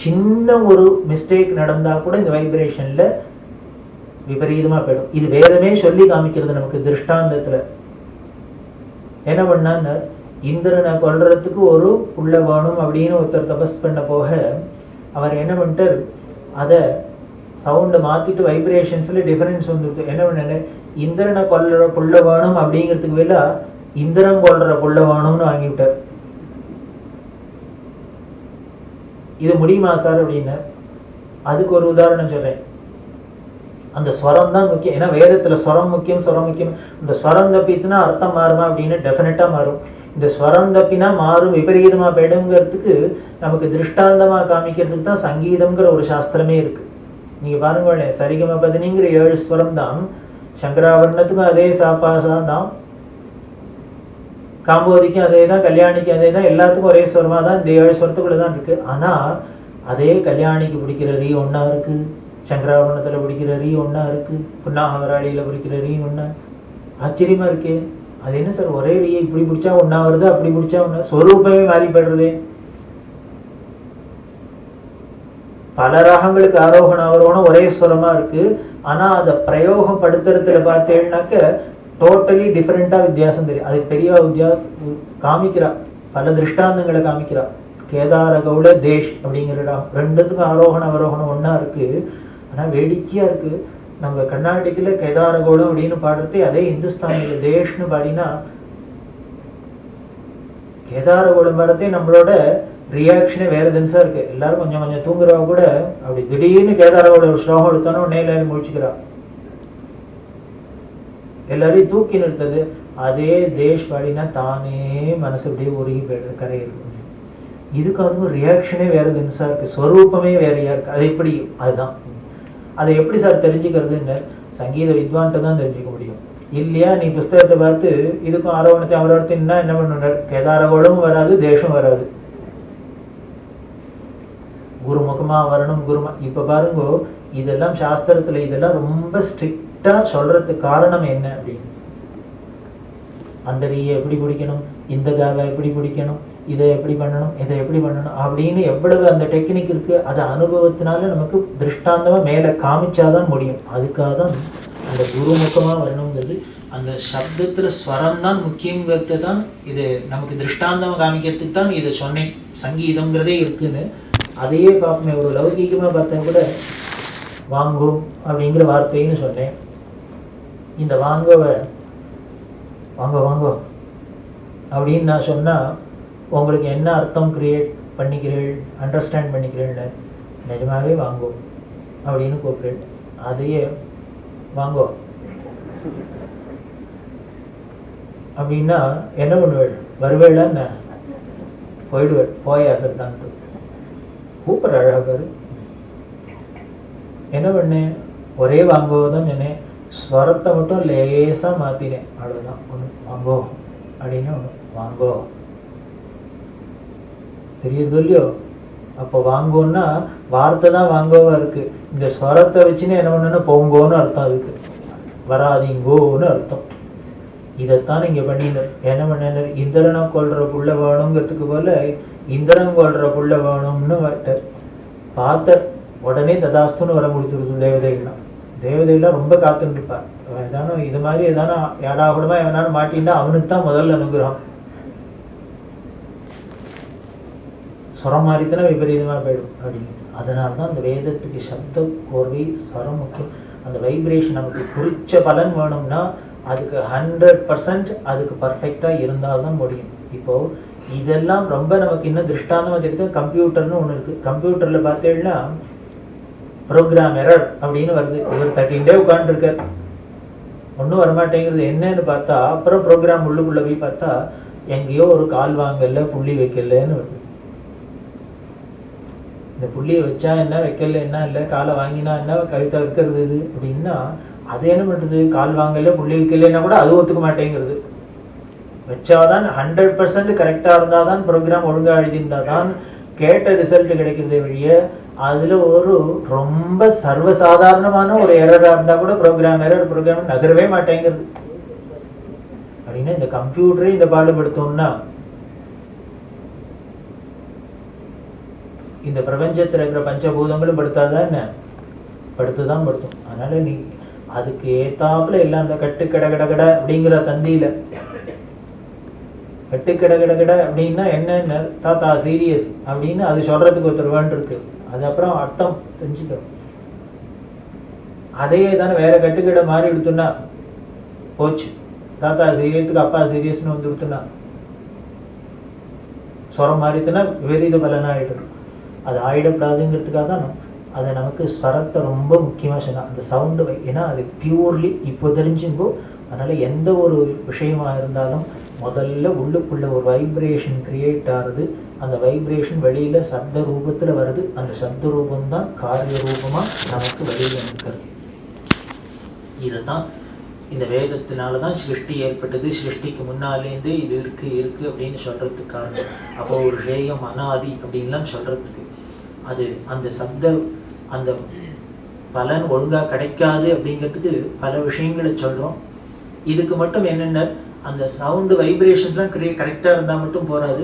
[SPEAKER 1] சின்ன ஒரு மிஸ்டேக் நடந்தால் கூட இந்த வைப்ரேஷனில் விபரீதமாக போயிடும். இது வேறமே சொல்லி காமிக்கிறது நமக்கு திருஷ்டாந்தத்தில். என்ன பண்ணான்னு, இந்திரனை கொல்றதுக்கு ஒரு புள்ள வேணும் அப்படின்னு ஒருத்தர் தபஸ் பண்ண போக அவர் என்ன பண்ணிட்டார், அதை சவுண்டை மாற்றிட்டு வைப்ரேஷன்ஸில் டிஃபரன்ஸ் வந்துடுது. என்ன பண்ண, இந்திரனை கொல்ற புள்ள வேணும் அப்படிங்கிறதுக்கு வேலை இந்திரன் கொல்ற புள்ள வேணும்னு வாங்கிவிட்டார். இது முடியுமா சார் அப்படின்னு. அதுக்கு ஒரு உதாரணம் சொல்றேன். அந்த ஸ்வரம் தான் முக்கியம். ஏன்னா வேதத்துல ஸ்வரம் முக்கியம், ஸ்வரம் முக்கியம். இந்த ஸ்வரம் தப்பித்துனா அர்த்தம் மாறுமா அப்படின்னு டெஃபினட்டா மாறும். இந்த ஸ்வரம் தப்பினா மாறும், விபரீதமா போயிடுங்கிறதுக்கு நமக்கு திருஷ்டாந்தமா காமிக்கிறதுக்கு தான் சங்கீதம்ங்கிற ஒரு சாஸ்திரமே இருக்கு. நீங்க பாருங்களேன், சரிகம பதினிங்கிற 7 ஸ்வரம் தான். சங்கராவரணத்துக்கும் அதே சாப்பாசா தான், காம்போதிக்கும் அதே தான், கல்யாணிக்கும் அதே தான், எல்லாத்துக்கும் ஒரே ஸ்வரமா தான் இந்த 7 ஸ்வரத்துக்குள்ள தான் இருக்கு. ஆனா அதே கல்யாணிக்கு பிடிக்கிற ரீ ஒன்னா இருக்கு, சங்கராவரணத்துல பிடிக்கிற ரீ ஒன்னா இருக்கு, புன்னாகவராளியில பிடிக்கிற ரீ ஒன்னா. ஆச்சரியமா இருக்கே, அது என்ன சார் ஒரே ரீயை இப்படி பிடிச்சா ஒன்னா வருது, அப்படி பிடிச்சா ஒன்னா, ஸ்வரூபமே மாறி போயிடுறதே. பல ராகங்களுக்கு ஆரோகண அவரோகணம் ஒரே ஸ்வரமா இருக்கு. ஆனா அதை பிரயோகம் படுத்துறதுல பார்த்தேன்னாக்க டோட்டலி டிஃபரெண்டா வித்தியாசம் தெரியும். அதுக்கு பெரிய காமிக்கிறா, பல திருஷ்டாந்தங்களை காமிக்கிறா. கேதார கௌட தேஷ் அப்படிங்கிற ரெண்டுத்துக்கும் ஆரோகண அவரோகணம் ஒன்னா இருக்கு. ஆனா வேடிக்கையா இருக்கு, நம்ம கர்நாடகில கேதார கௌடம் அப்படின்னு பாடுறது, அதே இந்துஸ்தானில தேஷ்னு பாடினா கேதார கௌடம் பாடுறதே நம்மளோட ரியாக்ஷனே வேற தினசா இருக்கு. எல்லாரும் கொஞ்சம் கொஞ்சம் தூங்குறவ கூட அப்படி திடீர்னு கேதாரோட ஒரு ஸ்லோகம் எடுத்தோன்னா நேரில் முடிச்சுக்கிறா, எல்லாரையும் தூக்கி நிறுத்தது. அதே தேஷ் பாடினா தானே மனசு அப்படியே உருகி போயிடுது, கரை இருக்கு. இதுக்கு அதுவும் ரியாக்ஷனே வேற தினசா இருக்கு, ஸ்வரூபமே வேறையா இருக்கு. அது எப்படி, அதுதான் அதை எப்படி சார் தெரிஞ்சுக்கிறதுன்னு சங்கீத வித்வான்ட்டு தான் தெரிஞ்சுக்க முடியும். இல்லையா நீ புஸ்தகத்தை பார்த்து இதுக்கும் ஆரோகணத்தை அவரோடத்தைன்னா என்ன பண்ணுறார், கேதாரகோடமும் வராது, தேஷம் வராது, குருமுகமா வரணும், குருமா. இப்ப பாருங்க, இதெல்லாம் சாஸ்திரத்துல இதெல்லாம் ரொம்ப ஸ்ட்ரிக்டா சொல்றதுக்கு காரணம் என்ன அப்படின்னு. அந்த ரீயை எப்படி பிடிக்கணும், இந்த காவை எப்படி பிடிக்கணும், இதை எப்படி பண்ணணும், இதை எப்படி பண்ணணும் அப்படின்னு எவ்வளவு அந்த டெக்னிக் இருக்கு. அது அனுபவத்தினால நமக்கு திருஷ்டாந்தமா மேல காமிச்சாதான் முடியும். அதுக்காக தான் அந்த குருமுகமா வரணுங்கிறது. அந்த சப்தத்துல ஸ்வரம் தான் முக்கியங்கிறது தான் இது நமக்கு திருஷ்டாந்தமா காமிக்கிறதுக்கு தான் இதை சொன்னேன். சங்கீதம்ங்கிறதே இருக்குன்னு அதையே பார்ப்போமே. ஒரு லௌகீகமாக பார்த்தா கூட வாங்கோ அப்படிங்கிற வார்த்தைன்னு சொன்னேன். இந்த வாங்கோவை வாங்கோ வாங்கோ அப்படின்னு நான் சொன்னால் உங்களுக்கு என்ன அர்த்தம் கிரியேட் பண்ணிக்கிறேன், அண்டர்ஸ்டாண்ட் பண்ணிக்கிறேன்னு, நிஜமாவே வாங்கோ அப்படின்னு கூப்பிடுறேன். அதையே வாங்கோ அப்படின்னா என்ன பண்ணுவேள், வருவேளான்னு போயிடுவேள், போய் அசத்தான்ட்டு கூப்பிட்ற அழகா பாரு. என்ன பண்ணேன், ஒரே வாங்கோதான் சொன்னேன், ஸ்வரத்தை மட்டும் லேசா மாத்தினேன், அவ்வளவுதான். ஒன்று வாங்கோ அப்படின்னு ஒன்று வாங்கோ, தெரியுது இல்லையோ. அப்போ வாங்கோன்னா வார்த்தை தான் வாங்கோவா இருக்கு. இந்த ஸ்வரத்தை வச்சுன்னு என்ன பண்ணணும்னா போங்கோன்னு அர்த்தம், அதுக்கு வராதிங்கோன்னு அர்த்தம். இதைத்தான் இங்க பண்ணினர். என்ன பண்ணினர், இந்திரனை கொள்ற புள்ள வேணுங்கிறதுக்கு போல இந்திரன் கொள்ற புள்ள வேணும்னு பார்த்த உடனே ததாஸ்துன்னு வர முடிச்சுடுது. தேவதைகள்லாம் தேவதைகள்லாம் ரொம்ப காத்துன்னு இருப்பார். ஏதானும் இது மாதிரி ஏதானும் யாராகூடமா எவனாலும் மாட்டின்னா அவனுக்கு தான் முதல்ல அனுகிரகம். ஸ்வரம் மாறித்தானே விபரீதமாக போயிடும் அப்படின்னு. அதனால தான் அந்த வேதத்துக்கு சப்த கோர்வை ஸ்வரம் முக்கியம். அந்த வைப்ரேஷன் நமக்கு குறிச்ச பலன் வேணும்னா அதுக்கு 100% அதுக்கு பர்ஃபெக்டாக இருந்தால் தான் முடியும். இப்போது இதெல்லாம் ரொம்ப நமக்கு இன்னும் திருஷ்டாந்தமாக தெரியுது. கம்ப்யூட்டர்னு ஒன்று இருக்குது. கம்ப்யூட்டரில் பார்த்தீங்கன்னா ப்ரோக்ராம் எரர் அப்படின்னு வருது. இவர் 13 டே உட்காந்துருக்கார், ஒன்றும் வரமாட்டேங்கிறது. என்னன்னு பார்த்தா அப்புறம் ப்ரோக்ராம் உள்ளுக்குள்ளே போய் பார்த்தா எங்கேயோ ஒரு கால் வாங்கல, புள்ளி வைக்கலன்னு வருது. இந்த புள்ளியை வச்சா என்ன, வைக்கல என்ன, இல்லை காலை வாங்கினா என்ன, கழுத்தை வைக்கிறது இது அப்படின்னா அது என்ன பண்ணுறது, கால் வாங்கல புள்ளி வைக்கலைன்னா கூட அது ஒத்துக்க மாட்டேங்கிறது. வச்சாதான் 100% கரெக்டாக இருந்தால் தான் ப்ரோக்ராம் ஒழுங்காக எழுதியிருந்தால் தான் கேட்ட ரிசல்ட் கிடைக்கிறதே வழிய அதில் ஒரு ரொம்ப சர்வசாதாரணமான ஒரு எரராக இருந்தால் கூட ப்ரோக்ராம் எரர், ப்ரோக்ராம் நகரவே மாட்டேங்கிறது. அப்படின்னா இந்த கம்ப்யூட்டரே இந்த பாடுபடுத்தோம்னா இந்த பிரபஞ்சத்தில் இருக்கிற பஞ்சபூதங்களும் படுத்தாதான் என்ன, படுத்துதான் படுத்தும். அதனால நீ அதுக்கு ஏத்தாப்புல எல்லாம் அந்த கட்டு கடகடகட அப்படிங்கிற தந்தியில கட்டு கடகடகட அப்படின்னா என்னென்ன தாத்தா சீரியஸ் அப்படின்னு அது சொல்றதுக்கு ஒருத்தர் வேண்டிருக்கு. அது அப்புறம் அர்த்தம் தெரிஞ்சுக்கணும். அதையே தானே வேற கட்டுக்கடை மாறி எடுத்துனா போச்சு. தாத்தா சீரியஸுக்கு அப்பா சீரியஸ்னு வந்து எடுத்துனா ஸ்வரம் மாறித்துனா விபரீத பலனாயிட்டு. அது ஆயிடப்படாதுங்கிறதுக்காக தான் அதை நமக்கு ஸ்வரத்தை ரொம்ப முக்கியமாக சொன்னால் அந்த சவுண்டு. ஏன்னா அது பியூர்லி இப்போ தெரிஞ்சுங்கோ. அதனால் எந்த ஒரு விஷயமாக இருந்தாலும் முதல்ல உள்ளுக்குள்ளே ஒரு வைப்ரேஷன் கிரியேட் ஆகுது. அந்த வைப்ரேஷன் வெளியில் சப்த ரூபத்தில் வருது. அந்த சப்த ரூபம்தான் காரிய ரூபமாக நமக்கு வெளியில் இருக்கிறது. இதை தான் இந்த வேதத்தினால தான் சிருஷ்டி ஏற்பட்டது. சிருஷ்டிக்கு முன்னாலேருந்தே இது இருக்குது அப்படின்னு சொல்கிறதுக்கு காரணம். அப்போ ஒரு ரேயம் அனாதி அப்படின்லாம் சொல்கிறதுக்கு அது அந்த சப்த அந்த பலன் ஒழுங்காக கிடைக்காது அப்படிங்கிறதுக்கு பல விஷயங்களை சொல்கிறோம். இதுக்கு மட்டும் என்னென்ன அந்த சவுண்டு வைப்ரேஷன்லாம் கரெக்டாக இருந்தால் மட்டும் போகாது,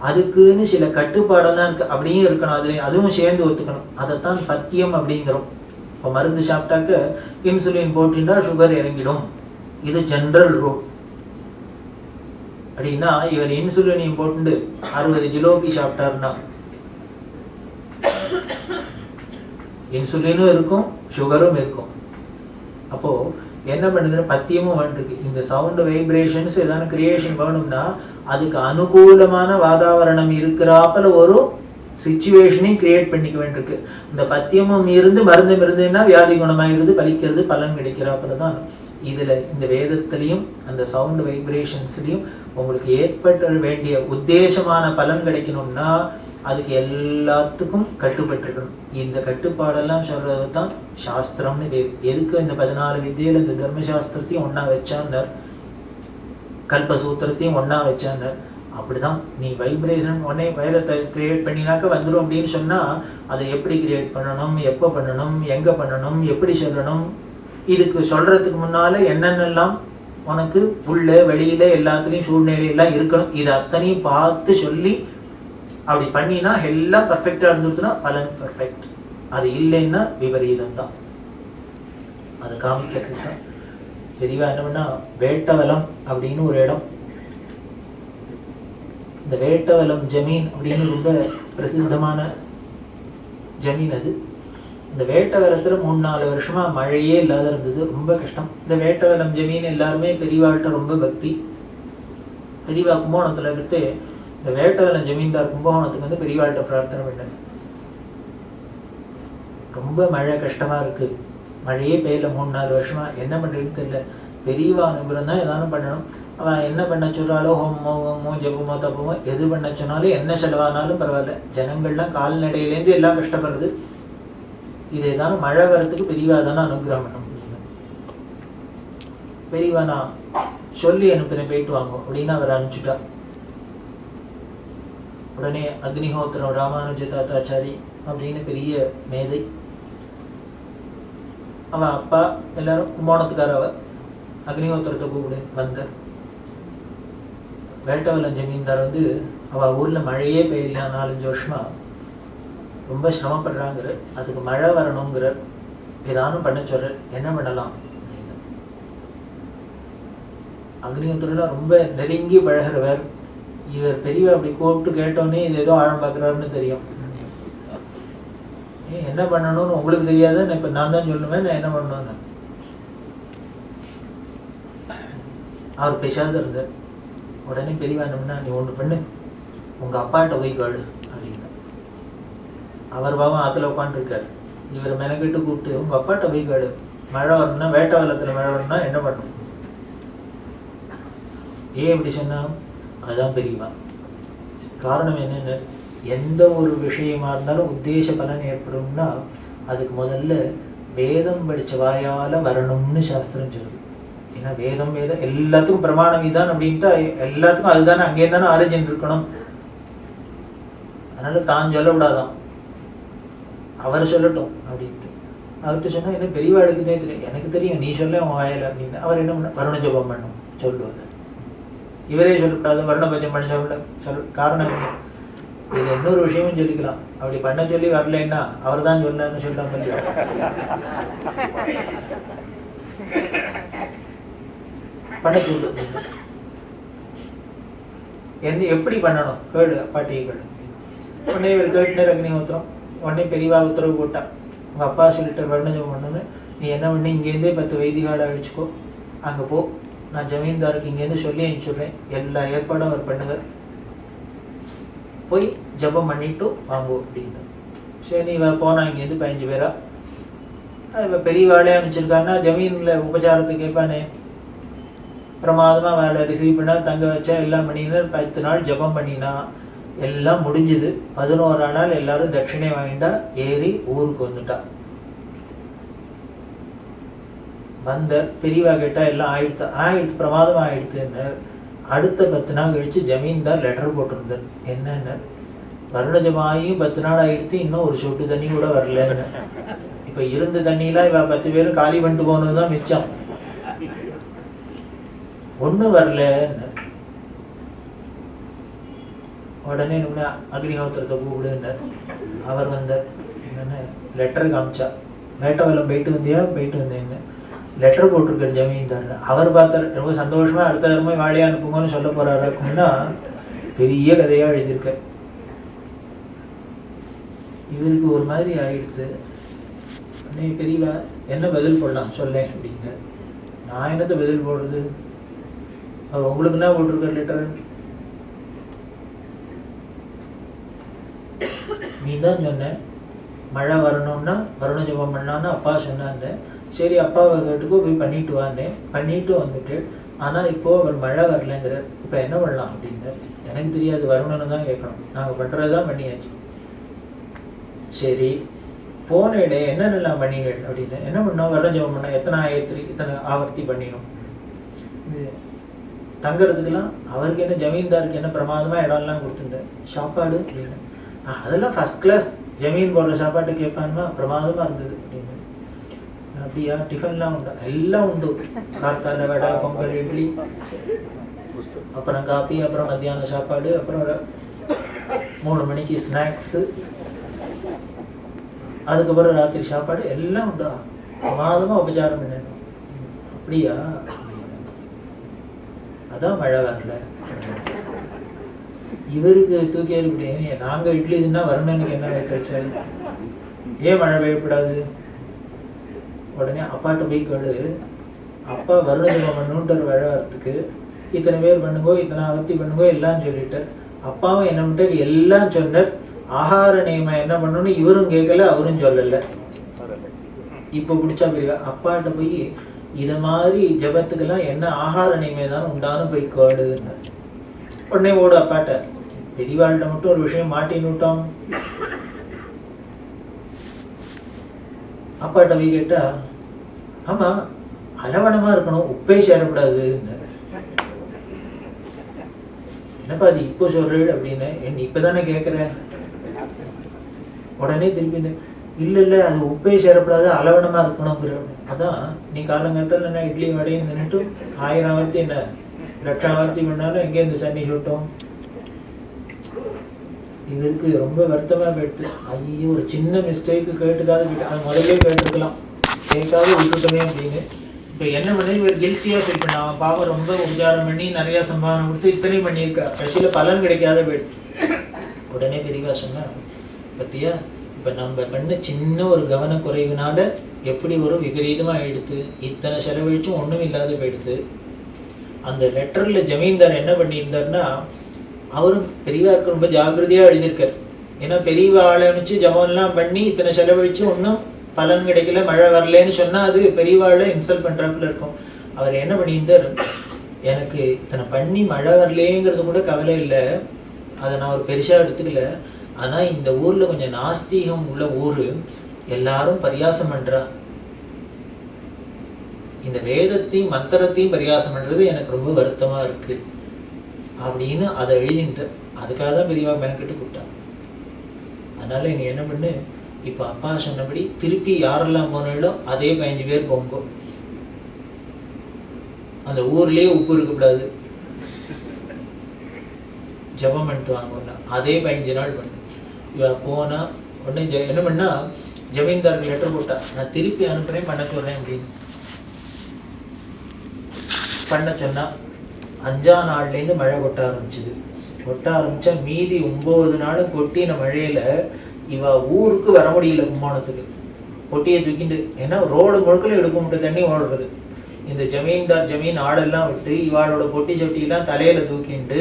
[SPEAKER 1] அதுக்குன்னு சில கட்டுப்பாடெல்லாம் இருக்குது. அப்படியும் இருக்கணும், அதுவும் சேர்ந்து ஒத்துக்கணும். அதைத்தான் பத்தியம் அப்படிங்கிறோம். இப்போ மருந்து சாப்பிட்டாக்க இன்சுலின் போட்டுட்டா சுகர் இறங்கிடும், இது ஜென்ரல் ரூல். அப்படின்னா இவர் இன்சுலினையும் போட்டு 60 ஜிலோபி சாப்பிட்டாருன்னா இன்சுலினும் இருக்கும் சுகரும் இருக்கும். அப்போ என்ன பண்ணுதுன்னு பத்தியமும் வந்துருக்கு. இந்த சவுண்ட் வைப்ரேஷன்ஸ் ஏதாவது கிரியேஷன் வேணும்னா அதுக்கு அனுகூலமான வாதாவரணம் இருக்கிறாப்பல ஒரு சிச்சுவேஷனையும் கிரியேட் பண்ணிக்க வேண்டியிருக்கு. இந்த பத்தியமும் இருந்து மருந்து இருந்துன்னா வியாதி குணமாகிறது, பலிக்கிறது, பலன் கிடைக்கிறாப்பல தான். இதில் இந்த வேதத்திலையும் அந்த சவுண்ட் வைப்ரேஷன்ஸ்லையும் உங்களுக்கு ஏற்பட்ட வேண்டிய உத்தேசமான பலன் கிடைக்கணும்னா அதுக்கு எல்லாத்துக்கும் கட்டுப்பட்டுருக்கணும். இந்த கட்டுப்பாடெல்லாம் சொல்றது தான் சாஸ்திரம்னு பேர். எதுக்கு இந்த 14 வித்தியில இந்த தர்மசாஸ்திரத்தையும் ஒன்றா வச்சான்னார், கல்பசூத்திரத்தையும் ஒன்றா வச்சான்னார். அப்படிதான் நீ வைப்ரேஷன் உடனே வேதத்தை கிரியேட் பண்ணினாக்க வந்துடும் அப்படின்னு சொன்னால் அதை எப்படி கிரியேட் பண்ணணும், எப்போ பண்ணணும், எங்கே பண்ணணும், எப்படி சொல்லணும், இதுக்கு சொல்கிறதுக்கு முன்னால் என்னென்னலாம் உனக்கு உள்ள வெளியில் எல்லாத்துலேயும் சூழ்நிலையெல்லாம் இருக்கணும். இது அத்தனையும் பார்த்து சொல்லி அப்படி பண்ணினா எல்லாம் பர்ஃபெக்டாக இருந்துருச்சுன்னா பலன் பர்ஃபெக்ட். அது இல்லைன்னா விபரீதம் தான். அதை காமிக்கிறதுக்கு தான் தெளிவாக என்ன பண்ணால் வேட்டவலம் அப்படின்னு ஒரு இடம். இந்த வேட்டவலம் ஜமீன் அப்படின்னு ரொம்ப பிரசித்தமான ஜமீன் அது. இந்த வேட்டவலத்தில் 3-4 வருஷமாக மழையே இல்லாத இருந்தது, ரொம்ப கஷ்டம். இந்த வேட்டவலம் ஜமீன் எல்லாருமே பெரியவாள்கிட்ட ரொம்ப பக்தி. பெரியவா கும்போணத்தில் எடுத்து இந்த வேட்டவலம் ஜமீன்தார் கும்பகோணத்துக்கு வந்து பெரியவாள்கிட்ட பிரார்த்தனை பண்ணார். ரொம்ப மழை கஷ்டமாக இருக்குது, மழையே பெய்யல 3-4 வருஷமாக, என்ன பண்ணுறதுன்னு தெரியல, பெரியவா அனுகிரகம் தான் எதானும் பண்ணணும். அவன் என்ன பண்ண சொல்கிறாலோ ஹோமோ ஜபமோ தப்பமோ எது பண்ண சொன்னாலும் என்ன செலவானாலும் பரவாயில்ல, ஜனங்கள்லாம் கால்நடையிலேருந்து எல்லாம் கஷ்டப்படுறது, இது ஏதானும் மழை வரத்துக்கு பெரியவா தானே அனுகிரகம் பண்ண முடியும். பெரியவா நான் சொல்லி அனுப்பினேன், போயிட்டு வாங்க அப்படின்னு அவர் அனுப்பிச்சுட்டா. உடனே அக்னிஹோத்திரம் ராமானுஜ தாத்தாச்சாரி அப்படின்னு பெரிய மேதை, அவன் அப்பா எல்லாரும் கும்போணத்துக்கார, அவ அக்னிஹோத்திரத்தை கூப்பிடு வந்த. வேட்டவலம் ஜமீன்தார் வந்து அவள் ஊரில் மழையே பெய்யல 4-5 வருஷமா, ரொம்ப சிரமப்படுறாங்கிற, அதுக்கு மழை வரணுங்கிற, ஏதானும் பண்ண சொல்ற, என்ன பண்ணலாம் அப்படின்னு. அக்னிஹோத்திரம் ரொம்ப நெருங்கி பழகிறவர். இவர் பெரியவா அப்படி கூப்பிட்டு கேட்டோன்னே இது ஏதோ ஆழம் பார்க்குறாருன்னு தெரியும். என்ன பண்ணணும்னு உங்களுக்கு தெரியாத, இப்போ நான் தான் சொல்லுவேன் நான் என்ன பண்ணணும்னு. அவர் பேசாத இருந்தார். உடனே பெரியவா என்னன்னா, நீ ஒன்று பண்ணு, உங்கள் அப்பாட்ட போய் கேளு அப்படின்னு. அவர் பாவம் ஆற்றுல உட்காந்துருக்காரு. இவர் மெனக்கிட்டு கூப்பிட்டு உங்கள் அப்பாட்ட போய் கேளு, மழை வரணும்னா வேட்டவலத்தில் மழை வரணும்னா என்ன பண்ணணும். ஏன் இப்படி சொன்னா, அதுதான் பெரியவா. காரணம் என்னென்ன, எந்த ஒரு விஷயமா இருந்தாலும் உத்தேச பலன் ஏற்படும்னா அதுக்கு முதல்ல வேதம் படித்த வாயால் வரணும்னு சாஸ்திரம் சொல்லுது. ஏன்னா வேதம் எல்லாத்துக்கும் பிரமாணம் இதான் அப்படின்ட்டு எல்லாத்துக்கும் அதுதானே, அங்கே தானே ஆரிஜின் இருக்கணும். அதனால தான் சொல்லக்கூடாதான், அவர் சொல்லட்டும் அப்படின்ட்டு. அவர்கிட்ட சொன்னால் என்ன பெரியவா எடுக்குதே தெரியும், எனக்கு தெரியும் நீ சொல்ல உன் வாயில் அப்படின்னு. அவர் என்ன பண்ண, வருண ஜபம் பண்ணும் சொல்லுவார். இவரே சொல்லக்கூடாது, வருண பஜம் பண்ண சொல்ல. காரணம் என்ன, இதில் இன்னொரு விஷயமும் சொல்லிக்கலாம், அப்படி பண்ண சொல்லி வரலன்னா அவர் தான் சொன்னார்னு சொல்லாம இல்லையா. பண்ண சொல்லு, என்ன எப்படி பண்ணணும் கேடு, பாட்டியை கேடு. உடனே இவர் கேட்டுனர் அக்னிஹோத்திரம். உடனே பெரியவா உத்தரவு போட்டா, உங்கள் அப்பா சொல்லிட்டு வருணஜம் பண்ணணுன்னு, நீ என்ன பண்ணி இங்கேருந்தே 10 வைதிகாலை அழிச்சுக்கோ, அங்கே போ, நான் ஜமீன்தாருக்கு இங்கேருந்து சொல்லி அனுப்பிச்சுடுறேன், எல்லா ஏற்பாடும் அவர் பண்ணுங்க, போய் ஜபம் பண்ணிட்டு வாங்குவோம் அப்படின்னு. சரி இவ போனா இங்கேருந்து 15 பேரா. இப்போ பெரிய வேலையாக அமைச்சிருக்காருன்னா ஜமீனில் உபச்சாரத்துக்கு கேட்பானே, பிரமாதமாக வேலை ரிசீவ் பண்ணா, தங்க வச்சா, எல்லாம் பண்ணினா, 10 நாள் ஜபம் பண்ணினா, எல்லாம் முடிஞ்சுது. 11ஆம் நாள் எல்லாரும் தட்சிணை வாங்கிட்டா, ஏறி ஊருக்கு வந்துட்டா. வந்த பெரியவா கேட்டா எல்லாம் ஆயிடுத்து பிரமாதம் ஆயிடுத்துன்னு. அடுத்த 10 நாள் கழிச்சு ஜமீன்தார் லெட்டர் போட்டிருந்தார். என்னன்னு, வருணஜமாயும் 10 நாள் ஆயிடுத்து, இன்னும் ஒரு சொட்டு தண்ணி கூட வரலன்னு. இப்போ இருந்த தண்ணியெல்லாம் இவ 10 பேரும் காலி பண்ணிட்டு போனதுதான் மிச்சம், ஒன்றும் வரலன்னு. உடனே நம்ம அக்னிஹோத்திரத்தை கூப்பிடுன்னார். அவர் வந்தார். என்னன்னு லெட்டர் காமிச்சா, வேட்டவலம் போயிட்டு வந்தியா, போயிட்டு வந்தேன்னு லெட்டர் போட்டிருக்காரு ஜமீன்தார். அவர் பார்த்தார், ரொம்ப சந்தோஷமா அடுத்த தரமே வாழையா அனுப்புங்கன்னு சொல்ல போறாருன்னா பெரிய கதையா எழுதியிருக்க. இவருக்கு ஒரு மாதிரி ஆயிடுச்சு. பெரியவா என்ன பதில் போடலாம் சொல்லேன் அப்படிங்க. நான் என்னத்த பதில் போடுறது, அவர் உங்களுக்கு என்ன போட்டிருக்கார் லெட்டர், நீ தான் சொன்ன மழை வரணும்னா வருண ஜபம் பண்ணான்னு அப்பா சொன்னாங்க. சரி அப்பாவை கேட்டுக்கோ, போய் பண்ணிட்டு வாந்தேன், பண்ணிட்டு வந்துட்டு. ஆனால் இப்போ அவர் மழை வரலங்கிறார், இப்போ என்ன பண்ணலாம் அப்படிங்க. எனக்கு தெரியாது, வருணன்னு தான் கேட்கணும், நாங்கள் பண்ணுறதுதான் பண்ணியாச்சு. சரி போன இடையே என்னென்னலாம் பண்ணினேன் அப்படின்னு. என்ன பண்ணோம், வருண ஜபம் பண்ணோம், எத்தனை ஆயிரத்தி இத்தனை ஆவர்த்தி பண்ணினோம். தங்குறதுக்கெல்லாம் அவருக்கு என்ன, ஜமீன்தாருக்கு என்ன பிரமாதமாக இடம்லாம் கொடுத்துருந்தேன். சாப்பாடு அப்படின்னு அதெல்லாம் ஃபர்ஸ்ட் கிளாஸ், ஜமீன் போடுற சாப்பாட்டு கேட்பான்னா பிரமாதமாக இருந்தது அப்படின்னு. அப்படியா, டிஃபன்லாம் உண்டு, எல்லாம் உண்டு. கார்த்தால வடை, பொங்கல், இட்லி, அப்புறம் காப்பி, அப்புறம் மத்தியான சாப்பாடு, அப்புறம் 3 மணிக்கு ஸ்நாக்ஸு, அதுக்கப்புறம் ராத்திரி சாப்பாடு, எல்லாம் உண்டு. பிரமாதமாக உபச்சாரம் பண்ணணும். அப்படியா, அதான் மழை வரல. இவருக்கு தூக்கி எறிவிட்டேன், நாங்கள் இட்லி தின்னா வருணனுக்கு என்ன வைத்தாச்சு, ஏன் மழை பெய்யக்கூடாது. உடனே அப்பாட்ட போய் கேடு, அப்பா வருண ஜபம் பண்ணுன்ற மழை வரத்துக்கு இத்தனை பேர் பண்ணுங்கோ, இத்தனை ஆவர்த்தி பண்ணுங்கோ எல்லாம் சொல்லிட்டார். அப்பாவும் என்ன பண்ணிட்டார், எல்லாம் சொன்னார். ஆகார நியமம் என்ன பண்ணணும்னு இவரும் கேட்கல, அவரும் சொல்லலை. இப்போ பிடிச்சா பெரியவா அப்பாட்ட போய் இதை மாதிரி ஜபத்துக்கெல்லாம் என்ன ஆகார நியமம் தான் உண்டானு போய் கேடுன்னு. உடனே ஓடு அப்பாட்ட. பெரியவாள்கிட்ட மட்டும் ஒரு விஷயம் மாட்டின்னு விட்டோம். அப்பாட்ட போய் கேட்டா, ஆமா அலவணமா இருக்கணும், உப்பே சேரக்கூடாது. என்னப்பா அது இப்போ சொல்றேன் அப்படின்னு. என்ன இப்பதானே கேட்குறேன். உடனே திருப்பி இல்லை இல்லை, அது உப்பே சேரக்கூடாது, அளவணமா இருக்கணுங்கிற. அதான் நீ காலங்காலத்தில் என்ன இட்லி வடையும் நின்றுட்டு 1000 ஆவர்த்தி என்ன லட்சம் ஆவர்த்தி பண்ணாலும் எங்கே இந்த சன்னி சுட்டோம். இவருக்கு ரொம்ப வருத்தமாக போயிடுது. ஐயோ, ஒரு சின்ன மிஸ்டேக்கு கேட்டுக்காது போயிட்டு, அது முதல்ல கேட்டுருக்கலாம், கேட்காது விட்டுட்டோமே அப்படின்னு. இப்போ என்ன பண்ணி இவர் கில்ட்டியாக ஃபீல் பண்ண, அவன் பாவம் ரொம்ப உபச்சாரம் பண்ணி நிறையா சம்பாவனை கொடுத்து இத்தனையும் பண்ணியிருக்கா, கடைசியில் பலன் கிடைக்காத போயிடுது. உடனே பெரியவா சொன்னா, பத்தியா இப்போ நம்ம பண்ண சின்ன ஒரு கவனக்குறைவினால எப்படி ஒரு விபரீதமாக ஆயிடுத்து, இத்தனை செலவழிச்சும் ஒன்றும் இல்லாத போயிடுது. அந்த லெட்டரில் ஜமீன்தார் என்ன பண்ணியிருந்தார்னா, அவரும் பெரியவாருக்கு ரொம்ப ஜாக்கிரதையாக எழுதியிருக்கார். ஏன்னா பெரியவா ஆளை வச்சு ஜபம்லாம் பண்ணி இத்தனை செலவழிச்சு ஒன்றும் பலன் கிடைக்கல, மழை வரலன்னு சொன்னால் அது பெரியவாளை இன்சல்ட் பண்ணுறாப்புல இருக்கும். அவர் என்ன பண்ணியிருந்தார், எனக்கு இத்தனை பண்ணி மழை வரலேங்கிறது கூட கவலை இல்லை, அதை நான் ஒரு பெருசாக எடுத்துக்கல. ஆனால் இந்த ஊரில் கொஞ்சம் நாஸ்திகம் உள்ள ஊர், எல்லாரும் பரியாசம் பண்ணுறா, இந்த வேதத்தையும் மந்திரத்தையும் பரியாசம் பண்ணுறது எனக்கு ரொம்ப வருத்தமாக இருக்குது அப்படின்னு அதை எழுதிட்டு, அதுக்காக தான் பெரியவா மெனக்கிட்டு கூப்பிட்டான். அதனால் நீ என்ன பண்ணு, இப்போ அப்பா சொன்னபடி திருப்பி யாரெல்லாம் போனாலோ அதே 15 பேர் போங்கோ. அந்த ஊர்லேயே உப்பு இருக்கக்கூடாது, ஜபம் பண்ணிட்டு வாங்கன்னா அதே 15 நாள் பண்ணு. இவ போனால் உடனே என்ன பண்ணா, ஜமீன்தாருக்கு லெட்டர் போட்டா, நான் திருப்பி அனுப்புகிறேன், பண்ண சொல்கிறேன் அப்படின்னு. பண்ண சொன்னால் 5ஆம் நாள்லேருந்து மழை கொட்ட ஆரம்பிச்சுது. கொட்ட ஆரம்பித்தா மீதி 9 நாளும் கொட்டின மழையில் இவ ஊருக்கு வர முடியல. கும்போணத்துக்கு பொட்டியை தூக்கிட்டு, ஏன்னா ரோடு முழுக்கல எடுக்க மட்டும் தண்ணி ஓடுறது. இந்த ஜமீன்தார் ஜமீன் ஆடெல்லாம் விட்டு இவாளோட பொட்டி சட்டியெல்லாம் தலையில் தூக்கிட்டு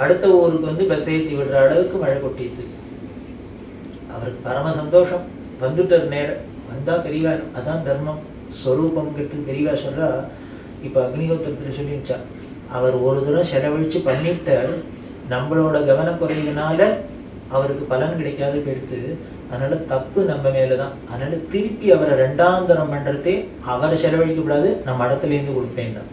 [SPEAKER 1] அடுத்த ஊருக்கு வந்து பஸ் ஏற்றி விடுற அளவுக்கு மழை கொட்டிடுது. அவருக்கு பரம சந்தோஷம். வந்துட்டார் நேரம், வந்தால் பெரியவா. அதான் தர்மம் ஸ்வரூபங்கிறதுக்கு பெரியவா சொல்கிறா. இப்போ அக்னிஹோத்திரத்தில் சொல்லிடுச்சா, அவர் ஒரு தூரம் செலவழித்து பண்ணிட்டார், நம்மளோட கவனக்குறைவினால அவருக்கு பலன் கிடைக்காது போயிடுத்து. அதனால் தப்பு நம்ம மேலே தான். அதனால் திருப்பி அவரை ரெண்டாம் தரம் பண்ணுறதே அவரை செலவழிக்கக்கூடாது, நம்ம இடத்துலேருந்து கொடுப்பேன் தான்.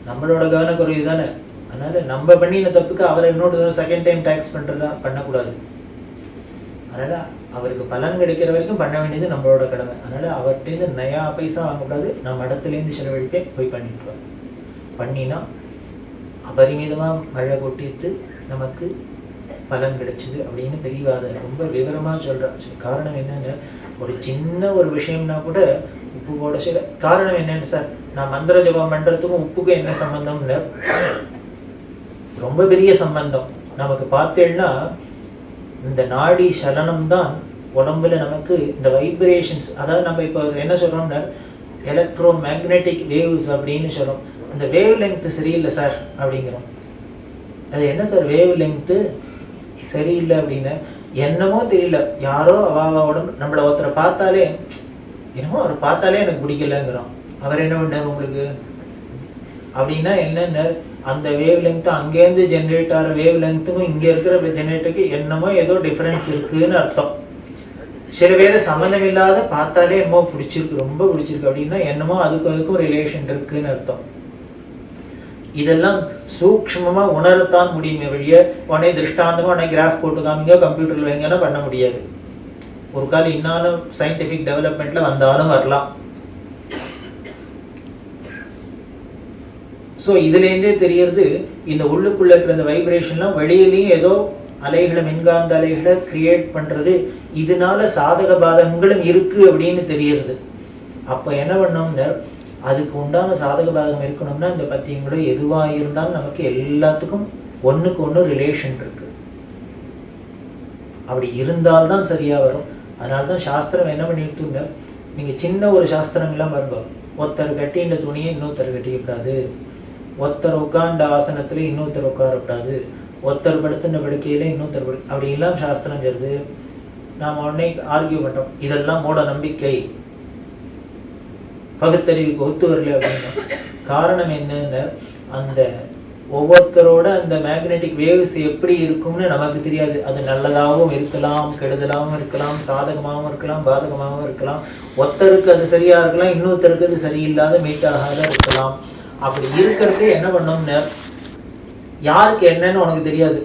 [SPEAKER 1] நம்மளோட கவனக்குறைவு தானே. அதனால் நம்ம பண்ணின தப்புக்கு அவரை இன்னொரு தடவை செகண்ட் டைம் டேக்ஸ் பண்ணுறதா பண்ணக்கூடாது. அதனால் அவருக்கு பலன் கிடைக்கிற வரைக்கும் பண்ண வேண்டியது நம்மளோட கடமை. அதனால் அவர்கிட்டேருந்து நயா பைசா வாங்கக்கூடாது, நம்ம இடத்துலேருந்து செலவழிப்பேன் போய் பண்ணிட்டு பண்ணினா அபரிமிதமாக மழை கொட்டிட்டு நமக்கு பலன் கிடைச்சிது அப்படின்னு பெரியவாத ரொம்ப விவரமாக சொல்கிறான். காரணம் என்னென்னு, ஒரு சின்ன ஒரு விஷயம்னா கூட உப்பு போட சில காரணம் என்னன்னு சார், நான் மந்திர ஜபம் பண்ணுறதுக்கும் உப்புக்கும் என்ன சம்பந்தம்னு ரொம்ப பெரிய சம்பந்தம். நமக்கு பார்த்தேன்னா இந்த நாடி சலனம் தான் உடம்புல நமக்கு இந்த வைப்ரேஷன்ஸ், அதாவது நம்ம இப்போ என்ன சொல்கிறோம்னா எலக்ட்ரோ மேக்னெட்டிக் வேவ்ஸ் அப்படின்னு சொல்கிறோம். அந்த வேவ் லெங்க்த்து சரியில்லை சார் அப்படிங்கிறோம். அது என்ன சார் வேவ் லெங்க்த்து சரியில்லை அப்படின்னு? என்னமோ தெரியல, யாரோ அவ உடம்பு நம்மளை ஒருத்தரை பார்த்தாலே என்னமோ அவரை பார்த்தாலே எனக்கு பிடிக்கலங்கிறோம். அவர் என்ன பண்ணார் உங்களுக்கு அப்படின்னா என்னென்ன, அந்த வேவ் லெங்க்த்து அங்கேருந்து ஜென்ரேட் ஆகிற வேவ் லெங்க்த்துக்கும் இங்கே இருக்கிற ஜென்ரேட்டருக்கு என்னமோ ஏதோ டிஃப்ரென்ஸ் இருக்குதுன்னு அர்த்தம். சில பேர் சம்மந்தம் இல்லாத பார்த்தாலே என்னமோ பிடிச்சிருக்கு, ரொம்ப பிடிச்சிருக்கு அப்படின்னா என்னமோ அதுக்கும் ரிலேஷன் இருக்குதுன்னு அர்த்தம். இதெல்லாம் சூக்ஷ்மமாக உணரத்தான் முடியுமே வழிய உடனே திருஷ்டாந்தமாக உடனே கிராஃப் போட்டு காமிங்க கம்ப்யூட்டரில் வைங்கன்னா பண்ண முடியாது. ஒரு காலம் இன்னும் சயின்டிஃபிக் டெவலப்மெண்ட்டில் வந்தாலும் வரலாம். ஸோ இதுலேருந்தே தெரியறது இந்த உள்ளுக்குள்ளே இருக்கிற இந்த வைப்ரேஷன்லாம் வெளியிலையும் ஏதோ அலைகளை, மின்காந்த அலைகளை கிரியேட் பண்ணுறது, இதனால சாதக பாதகங்களும் இருக்குது அப்படின்னு தெரியறது. அப்போ என்ன பண்ணோம்னா அதுக்கு உண்டான சாதக பாதகம் இருக்கணும்னா இந்த பத்தியங்களோ எதுவாக இருந்தாலும் நமக்கு எல்லாத்துக்கும் ஒன்றுக்கு ஒன்று ரிலேஷன் இருக்கு. அப்படி இருந்தால்தான் சரியாக வரும். அதனால தான் சாஸ்திரம் என்ன பண்ணிட்டுங்க, நீங்கள் சின்ன ஒரு சாஸ்திரங்கள்லாம் வரும்போது ஒருத்தர் கட்டின்ற துணியை இன்னொருத்தர் கட்டிக்கூடாது, ஒருத்தர் உட்கார்ந்த ஆசனத்தில் இன்னொருத்தர் உட்காரக்கூடாது, ஒருத்தர் படுத்துன படுக்கையில் இன்னொருத்தர் அப்படிலாம் சாஸ்திரம் வருது. நாம் உடனே ஆர்கியூ பண்ணுறோம், இதெல்லாம் மூட நம்பிக்கை, பகுத்தறிவுக்கு ஒத்து வரல அப்படின்னு. காரணம் என்னன்னு, அந்த ஒவ்வொருத்தரோட அந்த மேக்னெட்டிக் வேவ்ஸ் எப்படி இருக்கும்னு நமக்கு தெரியாது. அது நல்லதாகவும் இருக்கலாம், கெடுதலாகவும் இருக்கலாம், சாதகமாகவும் இருக்கலாம், பாதகமாகவும் இருக்கலாம். ஒருத்தருக்கு அது சரியாக இருக்கலாம், இன்னொருத்தருக்கு அது சரியில்லாத மீட்டாகாத இருக்கலாம். அப்படி இருக்கிறது என்ன பண்ணோம்னு, யாருக்கு என்னன்னு உனக்கு தெரியாது,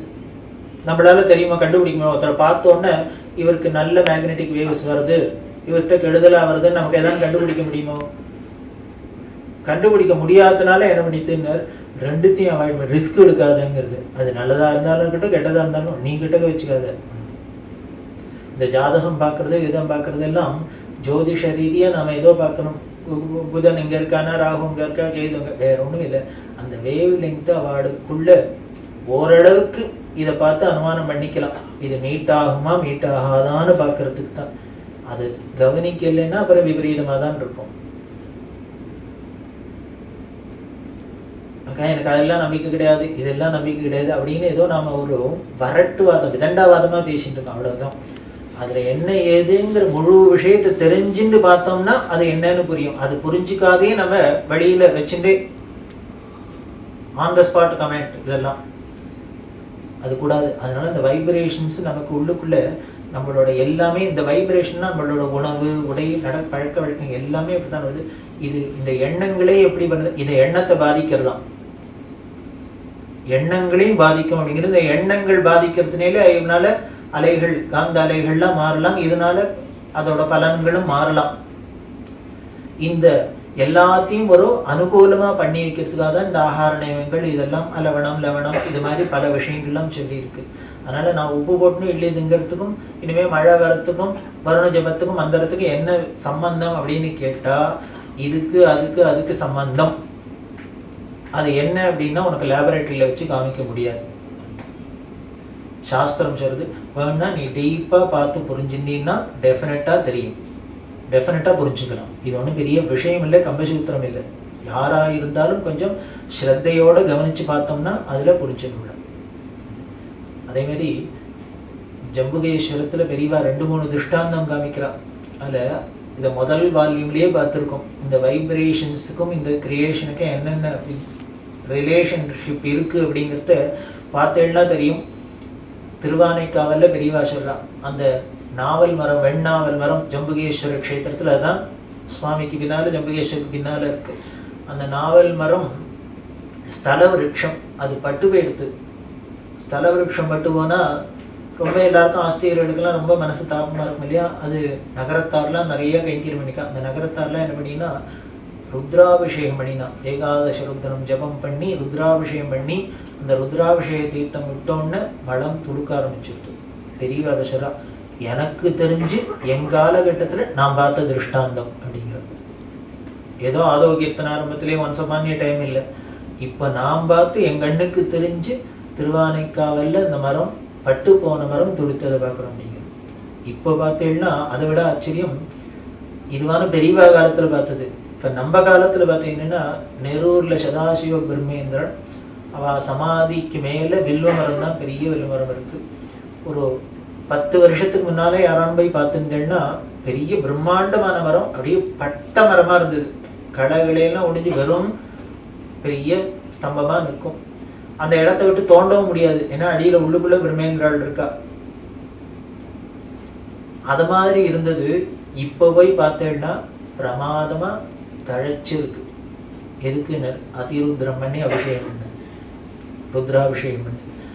[SPEAKER 1] நம்மளால தெரியுமா கண்டுபிடிக்குமா? ஒருத்தரை பார்த்தோன்னே இவருக்கு நல்ல மேக்னெட்டிக் வேவ்ஸ் வருது, இவர்கிட்ட கெடுதலாக வருதுன்னு நமக்கு எதாவது கண்டுபிடிக்க முடியுமோ? கண்டுபிடிக்க முடியாததுனால என்ன பண்ணிட்டுன்னு ரெண்டுத்தையும் அவாய்ட் பண்ணி ரிஸ்க் எடுக்காதுங்கிறது. அது நல்லதாக இருந்தாலும் கிட்ட, கெட்டதாக இருந்தாலும் நீ கிட்டக்க வச்சுக்காத. இந்த ஜாதகம் பார்க்குறது, இதம் பார்க்குறது எல்லாம் ஜோதிஷ ரீதியாக நம்ம ஏதோ பார்க்கணும். புதன் இங்கே இருக்கானா, ராகு இங்கே இருக்கா, கேது வேற ஒன்றும் இல்லை. அந்த வேவ் லெங்க்த்து அவார்டுக்குள்ள ஓரளவுக்கு இதை பார்த்து அனுமானம் பண்ணிக்கலாம். இது மீட் ஆகுமா மீட் ஆகாதான்னு பார்க்கறதுக்கு தான். அதை கவனிக்கலைன்னா அப்புறம் விபரீதமாக தான் இருக்கும். அக்கா எனக்கு அதெல்லாம் நம்பிக்கை கிடையாது, இதெல்லாம் நம்பிக்கை கிடையாது அப்படின்னு ஏதோ நாம் ஒரு வரட்டுவாதம், விதண்டாவாதமாக பேசிட்டு இருக்கோம், அவ்வளோதான். அதில் என்ன ஏதுங்கிற முழு விஷயத்தை தெரிஞ்சுட்டு பார்த்தோம்னா அது என்னன்னு புரியும். அது புரிஞ்சிக்காதே நம்ம வெளியில் வச்சுட்டே ஆன் த ஸ்பாட் கமெண்ட், இதெல்லாம் அது கூடாது. அதனால இந்த வைப்ரேஷன்ஸ் நமக்கு உள்ளுக்குள்ளே நம்மளோட எல்லாமே, இந்த வைப்ரேஷன்னா நம்மளோட உணவு, உடை, பழக்க வழக்கம் எல்லாமே எப்படி தான் வருது. இது இந்த எண்ணங்களே எப்படி பண்ணுது, இந்த எண்ணத்தை பாதிக்கிறது தான். எண்ணங்களையும் பாதிக்கும் அப்படிங்கிறது. இந்த எண்ணங்கள் பாதிக்கிறதுனால இதனால அலைகள், காந்த அலைகள்லாம் மாறலாம், இதனால அதோட பலன்களும் மாறலாம். இந்த எல்லாத்தையும் ஒரு அனுகூலமாக பண்ணி வைக்கிறதுக்காக தான் இந்த ஆகார நியமங்கள், இதெல்லாம் லவணம் லவணம் இது மாதிரி பல விஷயங்கள்லாம் சொல்லியிருக்கு. அதனால் நான் உப்பு போட்டுன்னு இல்லைதுங்கிறதுக்கும் இனிமேல் மழை வரத்துக்கும் வருண ஜபத்துக்கும் மந்திரத்துக்கும் என்ன சம்பந்தம் அப்படின்னு கேட்டால் இதுக்கு அதுக்கு சம்பந்தம். அது என்ன அப்படின்னா உனக்கு லேபரேட்டரியில் வச்சு காமிக்க முடியாது. சாஸ்திரம் சொல்கிறது வேணும்னா நீ டீப்பாக பார்த்து புரிஞ்சுட்டீங்கன்னா டெஃபினட்டாக தெரியும், டெஃபினட்டாக புரிஞ்சுக்கலாம். இது ஒன்றும் பெரிய விஷயம் இல்லை, கம்பசூத்திரம் இல்லை. யாராக இருந்தாலும் கொஞ்சம் ஸ்ரத்தையோடு கவனித்து பார்த்தோம்னா அதில் புரிஞ்சுக்கலாம். அதேமாரி ஜம்புகேஸ்வரத்தில் பெரியவா 2-3 திருஷ்டாந்தம் காமிக்கிறா. அதில் இதை முதல் வால்யூம்லேயே பார்த்துருக்கோம். இந்த வைப்ரேஷன்ஸுக்கும் இந்த கிரியேஷனுக்கும் என்னென்ன ரிலேஷன்ஷிப் இருக்குது அப்படிங்கிறத பார்த்தேன்னா தெரியும். திருவானைக்காவலில் பெரியவா சொல்கிறா, அந்த நாவல் மரம், வெண்ணாவல் மரம் ஜம்புகேஸ்வர க்ஷேத்திரத்தில், அதுதான் சுவாமிக்கு பின்னால் ஜம்புகேஸ்வருக்கு பின்னால் இருக்குது. அந்த நாவல் மரம் ஸ்தல விருட்சம், அது பட்டு போயிடுது. ஸ்தல விருட்சம் பட்டு போனால் ரொம்ப எல்லாருக்கும் ஆஸ்திகர்களுக்கெல்லாம் ரொம்ப மனசு தாபமாக இருக்கும் இல்லையா. அது நகரத்தார்லாம் நிறைய கைங்கரியம் பண்ணிக்கா. அந்த நகரத்தார்லாம் என்ன பண்ணினா ருத்ராபிஷேகம் பண்ணினா, ஏகாதச ருத்ரம் ஜபம் பண்ணி ருத்ராபிஷேகம் பண்ணி அந்த ருத்ராபிஷேக தீர்த்தம் விட்டோன்னு மலம் துடுக்க ஆரம்பிச்சுடுது. பெரியவாதசரா எனக்கு தெரிஞ்சு என் காலகட்டத்தில் நான் பார்த்த திருஷ்டாந்தம் அப்படிங்கிறது. ஏதோ ஆரோக்கியத்தின் ஆரம்பத்திலே ஒன்ஸ் அப்பான் டைம் இல்லை, இப்போ நான் பார்த்து என் கண்ணுக்கு தெரிஞ்சு திருவானைக்காவல்ல இந்த மரம் பட்டு போன மரம் துடித்ததை பார்க்குறோம். அப்படிங்கிறது இப்போ பார்த்தீங்கன்னா அதை விட ஆச்சரியம், இதுவான பெரியவா காலத்தில் பார்த்தது. இப்போ நம்ம காலத்தில் பார்த்தீங்கன்னா நெரூரில் சதாசிவ பிரம்மேந்திரன் அவள் சமாதிக்கு மேலே வில்வ மரம் தான், பெரிய வில்வ மரம் இருக்குது. ஒரு 10 வருஷத்துக்கு முன்னாலே யாரான்னு போய் பார்த்துருந்தேன்னா பெரிய பிரம்மாண்டமான மரம், அப்படியே பட்ட மரமாக இருந்தது. கடைகளையெல்லாம் ஒடிஞ்சு வெறும் பெரிய ஸ்தம்பமாக நிற்கும். அந்த இடத்த விட்டு தோண்டவும் முடியாது, ஏன்னா அடியில் உள்ளுக்குள்ளே பிரம்மேந்திராள் இருக்கா. அது மாதிரி இருந்தது. இப்போ போய் பார்த்தேன்னா பிரமாதமாக தழைச்சிருக்கு. எதுக்குன்னு அதிருத்ரம் பண்ணி அபிஷேகம் பண்ணு, ருத்ராபிஷேகம் பண்ணு.